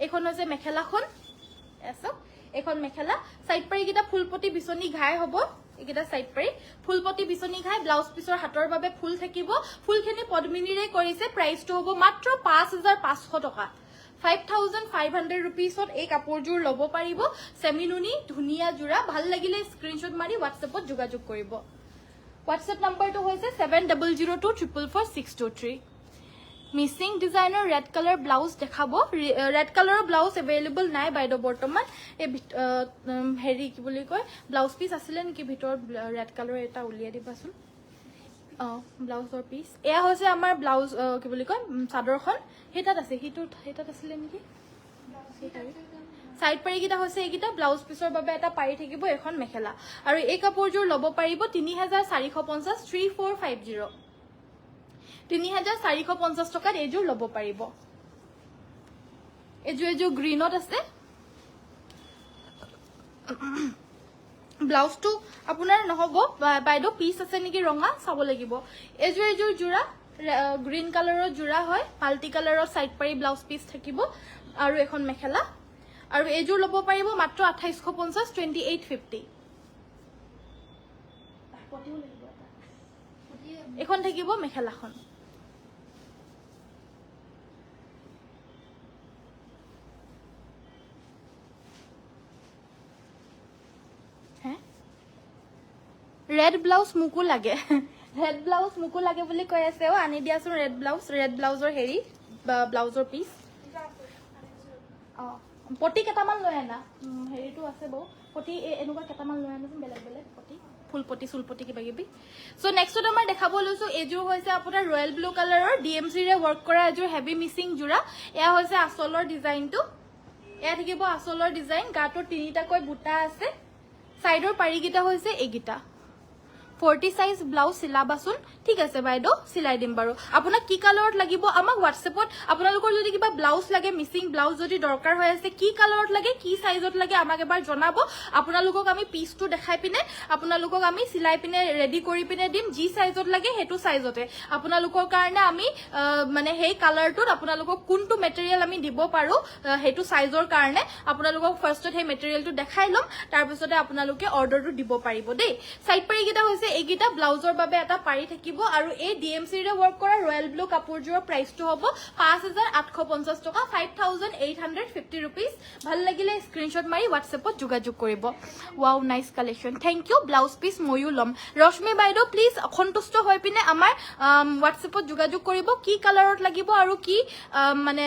এখন হৈছে মেখেলাখন এছো এখন মেখেলা সাইড পাৰি কিটা ফুলপটি বিচনী ঘাই হ'ব একিটা সাইড পাৰি ফুলপটি বিচনী ঘাই ব্লাউজ পিসৰ হাতৰ বাবে ফুল থাকিব ফুলখিনি পদ্মিনীৰে কৰিছে প্ৰাইসটো হ'ব মাত্ৰ 5500 টকা 5500 rupeesত এই কাপোৰযোৰ ল'ব পাৰিব সেমিনুনি ধুনীয়া জোৰা ভাল লাগিলে স্ক্ৰিনশ্বট মাৰি হোৱাটছএপত যোগাযোগ কৰিব হোৱাটছএপ নম্বৰটো হৈছে 7002444623 মিচিং ডিজাইনৰ ৰেড কালাৰ ব্লাউজ দেখাব ৰেড কালাৰৰ ব্লাউজ এভেইলেবল নাই বাইদেউ বৰ্তমান এই হেৰি কি বুলি কয় ব্লাউজ পিচ আছিলে নেকি ভিতৰত ৰেড কালাৰ এটা উলিয়াই দিবাচোন ব্লাউজৰ পিচ এয়া হৈছে আমাৰ ব্লাউজ কি বুলি কয় চাদৰখন হেতাত আছে হেতাত আছিলে নেকি সাইড পাৰি কিটা হৈছে এইকিটা ব্লাউজ পিছৰ বাবে এটা পাৰি থাকিব এখন মেখেলা আৰু এই কাপোৰযোৰ ল'ব পাৰিব 3450 3450 3450 টকাত এইযোৰ ল'ব পাৰিব এইযোৰ গ্ৰীনত আছে ব্লাউজটো আপোনাৰ নহব বাইদেউ পিচ আছে নেকি ৰঙা চাব লাগিব এইযোৰ জোৰা গ্ৰীন কালাৰৰ জোৰা হয় মাল্টি কালাৰৰ সাইড পাৰি ব্লাউজ পিচ থাকিব আৰু এখন মেখেলা আৰু এইযোৰ ল'ব পাৰিব মাত্ৰ 2850 2850 এখন থাকিব মেখেলাখন ৰেড ব্লাউজ মুকু লাগে ৰেড ব্লাউজ মুকু লাগে বুলি কৈ আছে আনি দিয়াচোন ৰেড ব্লাউজৰ হেৰি ব্লাউজৰ পিচ পটি কেটামান লৈ আনা হেৰিটো আছে বহু পটি এনেকুৱা কেটামান লৈ আনাচোন বেলেগ পটি ফুলপটি চুলপটি কিবা কিবি সো নেক্সটত আমাৰ দেখাব লৈছো এইযোৰ হৈছে আপোনাৰ ৰয়েল ব্লু কালাৰৰ ডিএমসি ৰে ওয়াৰ্ক কৰা এযোৰ হেভি মিসিং জোৰা এয়া হৈছে আসলৰ ডিজাইনটো এয়া থাকিব আসলৰ ডিজাইন গাটোৰ তিনিটাকৈ বুটা আছে সাইডৰ পাৰিকিটা হৈছে এইগিটা 40 সাইজ ব্লাউজ সিলাবাসুন ঠিক আছে বাইদেউ সিলাই দিম বাৰু আপোনাক কি কালাৰত লাগিব আমাক হোৱাটসএপত আপোনালোকৰ যদি কিবা ব্লাউজ লাগে মিসিং ব্লাউজ যদি দৰকাৰ হৈ আছে কি কালাৰত লাগে কি সাইজত লাগে আমাক এবাৰ জনাব আপোনালোকক আমি পিচটো দেখাই পিনে আপোনালোকক আমি সিলাই পিনে ৰেডি কৰি পিনে দিম যি সাইজত লাগে হেতু সাইজতে আপোনালোকৰ কাৰণে আমি মানে হেই কালাৰটোত আপোনালোকক কোনটো মেটেৰিয়েল আমি দিব পাৰো হেতু সাইজৰ কাৰণে আপোনালোকক ফাৰ্ষ্টত হে মেটেৰিয়েলটো দেখাই লম তাৰ পিছতে আপোনালোকে অৰ্ডাৰটো দিব পাৰিব দেই সাইড পাৰি কিটা হৈছে এইগিটা ব্লাউজৰ বাবে এটা পাৰি থাকিব আৰু এই ডিএমসি ৰে ওয়াৰ্ক কৰা ৰয়েল ব্লু কাপোৰযোৰৰ প্ৰাইসটো হ'ব 5850 টকা 5850 रुपीस ভাল লাগিলে স্ক্ৰিনশ্বট মাৰি হোৱাটসএপত যোগাযোগ কৰিব wow nice collection thank you blouse piece ময়ু লম ৰশ্মি বাইদেউ প্লিজ সন্তুষ্ট হৈ পিনে আমাৰ হোৱাটসএপত যোগাযোগ কৰিব কি কালাৰত লাগিব আৰু কি মানে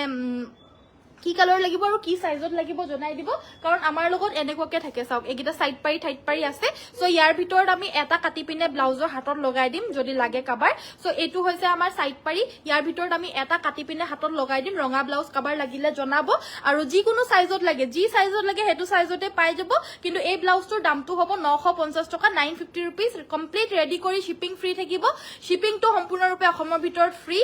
কি কালাৰ লাগিব আৰু কি সাইজত লাগিব জনাই দিব কাৰণ আমাৰ লগত এনেকুৱাকে থাকে চাওক এগিটা সাইড পাৰি ঠাইট পাৰি আছে সো ইয়াৰ ভিতৰত আমি এটা কাটি পিনে ব্লাউজৰ হাতত লগাই দিম যদি লাগে কাবাৰ সো এটো হৈছে আমাৰ সাইড পাৰি ইয়াৰ ভিতৰত আমি এটা কাটি পিনে হাতত লগাই দিম ৰঙা ব্লাউজ কাবাৰ লাগিলে জনাব আৰু যি কোনো সাইজত লাগে যি সাইজত লাগে হেতু সাইজতে পাই যাব কিন্তু এই ব্লাউজটোৰ দামটো হ'ব 950 টকা 950 रुपीस কমপ্লিট ৰেডি কৰি শিপিং ফ্ৰী থাকিব শিপিংটো সম্পূৰ্ণৰূপে অসমৰ ভিতৰত ফ্ৰী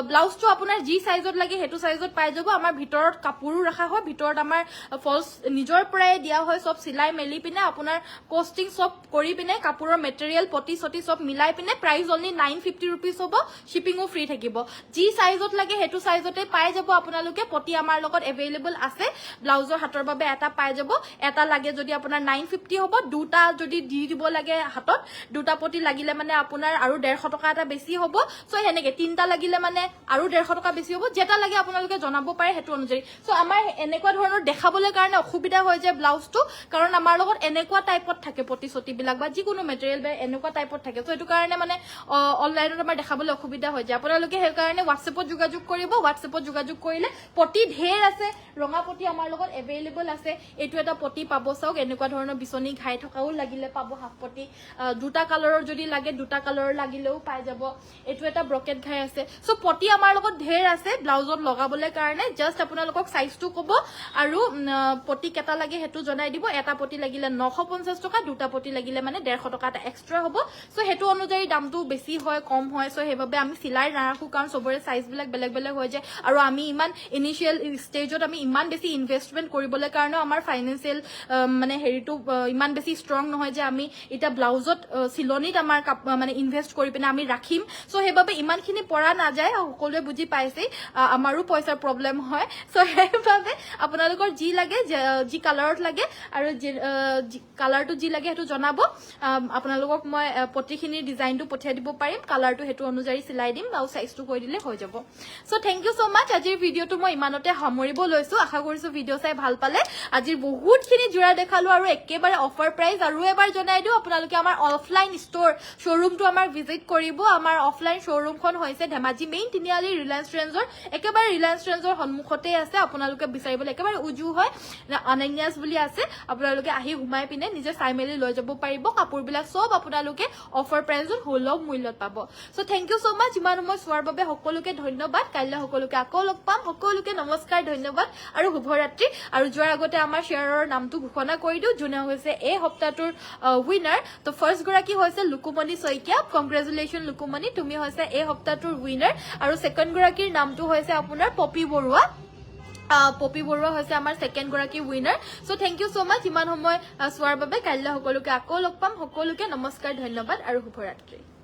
ব্লাউজটো আপোনাৰ যি সাইজত লাগে হেতু সাইজত পাই যাব আমাৰ ভিতৰত কাপোৰো ৰাখা হয় ভিতৰত আমাৰ ফলস নিজৰ পৰাই দিয়া হয় সব সিলাই মেলি পিনে আপোনাৰ কস্টিং সব কৰি পিনে কাপোৰৰ মেটেৰিয়েল পটি সটি সব মিলাই পিনে প্ৰাইস অনলি 950 रुपीस হ'ব শিপিংও ফ্ৰী থাকিব যি সাইজত লাগে হেতু সাইজতে পাই যাব আপোনালোকে পটি আমাৰ লগত এভেইলেবল আছে ব্লাউজৰ হাতৰ বাবে এটা পাই যাব এটা লাগে যদি আপোনাৰ 950 হ'ব দুটা যদি দি দিব লাগে হাতত দুটা পটি লাগিলে মানে আপোনাৰ আৰু 150 টকা এটা বেছি হ'ব সো হেনেকে তিনটা লাগিলে মানে আৰু 150 টকা বেছি হ'ব যেটা লাগে আপোনালোকে জনাব পাৰে হেতু অনুযায়ী সো আমাৰ এনেকুৱা ধৰণৰ দেখাবলৈ কাৰণে অসুবিধা হৈ যায় ব্লাউজটো কাৰণ আমাৰ লগত এনেকুৱা টাইপত থাকে পটি সটি বিলাক বা যিকোনো মেটেৰিয়েল বা এনেকুৱা টাইপত থাকে সো এটো কাৰণে মানে অনলাইনত আমাৰ দেখাবলৈ অসুবিধা হৈ যায় আপোনালোকে সেই কাৰণে হোৱাটসএপত যোগাযোগ কৰিব হোৱাটসএপত যোগাযোগ কৰিলে পটি ঢেৰ আছে ৰঙা পটি আমাৰ লগত এভেইলেবল আছে এটো এটা পটি পাব চাওক এনেকুৱা ধৰণৰ বিচনী ঘাই থকাও লাগিলে পাব হাফ পটি দুটা কালাৰৰ যদি লাগে দুটা কালাৰৰ লাগিলেও পাই যাব এটো এটা ব্ৰকেট ঘাই আছে সো পটি আমাৰ লগত ঢেৰ আছে ব্লাউজত লগাবলৈ কাৰণে জাস্ট আপোনালোকক সাইজটো ক'ব আৰু পটি কেটা লাগে হেতু জনাই দিব এটা পটি লাগিলে 950 টকা দুটা পটি লাগিলে মানে 150 টকা এটা এক্সট্ৰা হ'ব সো হেতু অনুযায়ী দামটো বেছি হয় কম হয় সো হেবাবে আমি সিলাই নাৰাখো কাৰণ সবৰে সাইজ বিলাক বেলেগ বেলেগ হৈ যায় আৰু আমি ইমান ইনিশিয়াল ষ্টেজত আমি ইমান বেছি ইনভেষ্টমেন্ট কৰিবলৈ কাৰণে আমাৰ ফাইনান্সিয়েল মানে হেৰিটো ইমান বেছি ষ্ট্ৰং নহয় যে আমি এটা ব্লাউজত সিলনিত আমাৰ মানে ইনভেষ্ট কৰি পিনে আমি ৰাখিম সো হেবাবে ইমানখিনি পৰা না যায় সকলোৱে বুজি পাইছে আমাৰো পইচাৰ প্ৰবলেম হয় সো সেইবাবে আপোনালোকৰ যি লাগে যি কালাৰত লাগে আৰু কালাৰটো যি লাগে সেইটো জনাব আপোনালোকক মই প্ৰতিখিনি ডিজাইনটো পঠিয়াই দিব পাৰিম কালাৰটো হেতু অনুযায়ী সিলাই দিম আৰু সাইজটো কৈ দিলে হৈ যাব সো থ্যাংক ইউ সো মাচ আজিৰ ভিডিওটো মই ইমানতে সামৰিব লৈছো আশা কৰিছো ভিডিও চাই ভাল পালে আজিৰ বহুতখিনি জোৰা দেখালো আৰু একেবাৰে অফাৰ প্ৰাইস আৰু এবাৰ জনাই দিও আপোনালোকে আমাৰ অফলাইন ষ্ট'ৰ শ্বৰুমটো আমাৰ ভিজিট কৰিব আমাৰ অফলাইন শ্বৰুমখন হৈছে ধেমাজি মেইন তিনিআলি ৰিলায়েন্স ট্ৰেন্ডছৰ একেবাৰে ৰিলায়েন্স ট্ৰেন্ডছৰ সন্মুখতে আছে আপোনালোকে বিচাৰিবলৈ একেবাৰে উজু হয় অনন্যাস বুলি আছে আপোনালোকে আহি ঘুমাই পিনে নিজে চাই মেলি লৈ যাব পাৰিব কাপোৰবিলাক সব আপোনালোকে অফাৰ প্ৰাইসত সুলভ মূল্যত পাব so thank you so much ইমান সময় চোৱাৰ বাবে সকলোকে ধন্যবাদ কাইলৈ সকলোকে আকৌ লগ পাম সকলোকে নমস্কাৰ ধন্যবাদ আৰু শুভৰাত্ৰি আৰু যোৱাৰ আগতে আমাৰ শ্বেয়াৰৰ নামটো ঘোষণা কৰি দিও যোনে হৈছে এই সপ্তাহটোৰ উইনাৰ তো ফাৰ্ষ্ট গৰাকী হৈছে লুকুমণি শইকীয়া কংগ্ৰেচুলেশ্যন লুকুমণি তুমি হৈছে এই সপ্তাহটোৰ উইনাৰ আৰু সেকেন্ড গৰাকীৰ নামটো হৈছে আপোনাৰ পপি বৰুৱা পপি বৰুৱা হৈছে আমাৰ সেকেন্ড গৰাকী winner so thank you so much ইমান সময় চোৱাৰ বাবে কাইলৈ সকলোকে আকৌ লগ পাম সকলোকে নমস্কাৰ ধন্যবাদ আৰু শুভৰাত্ৰি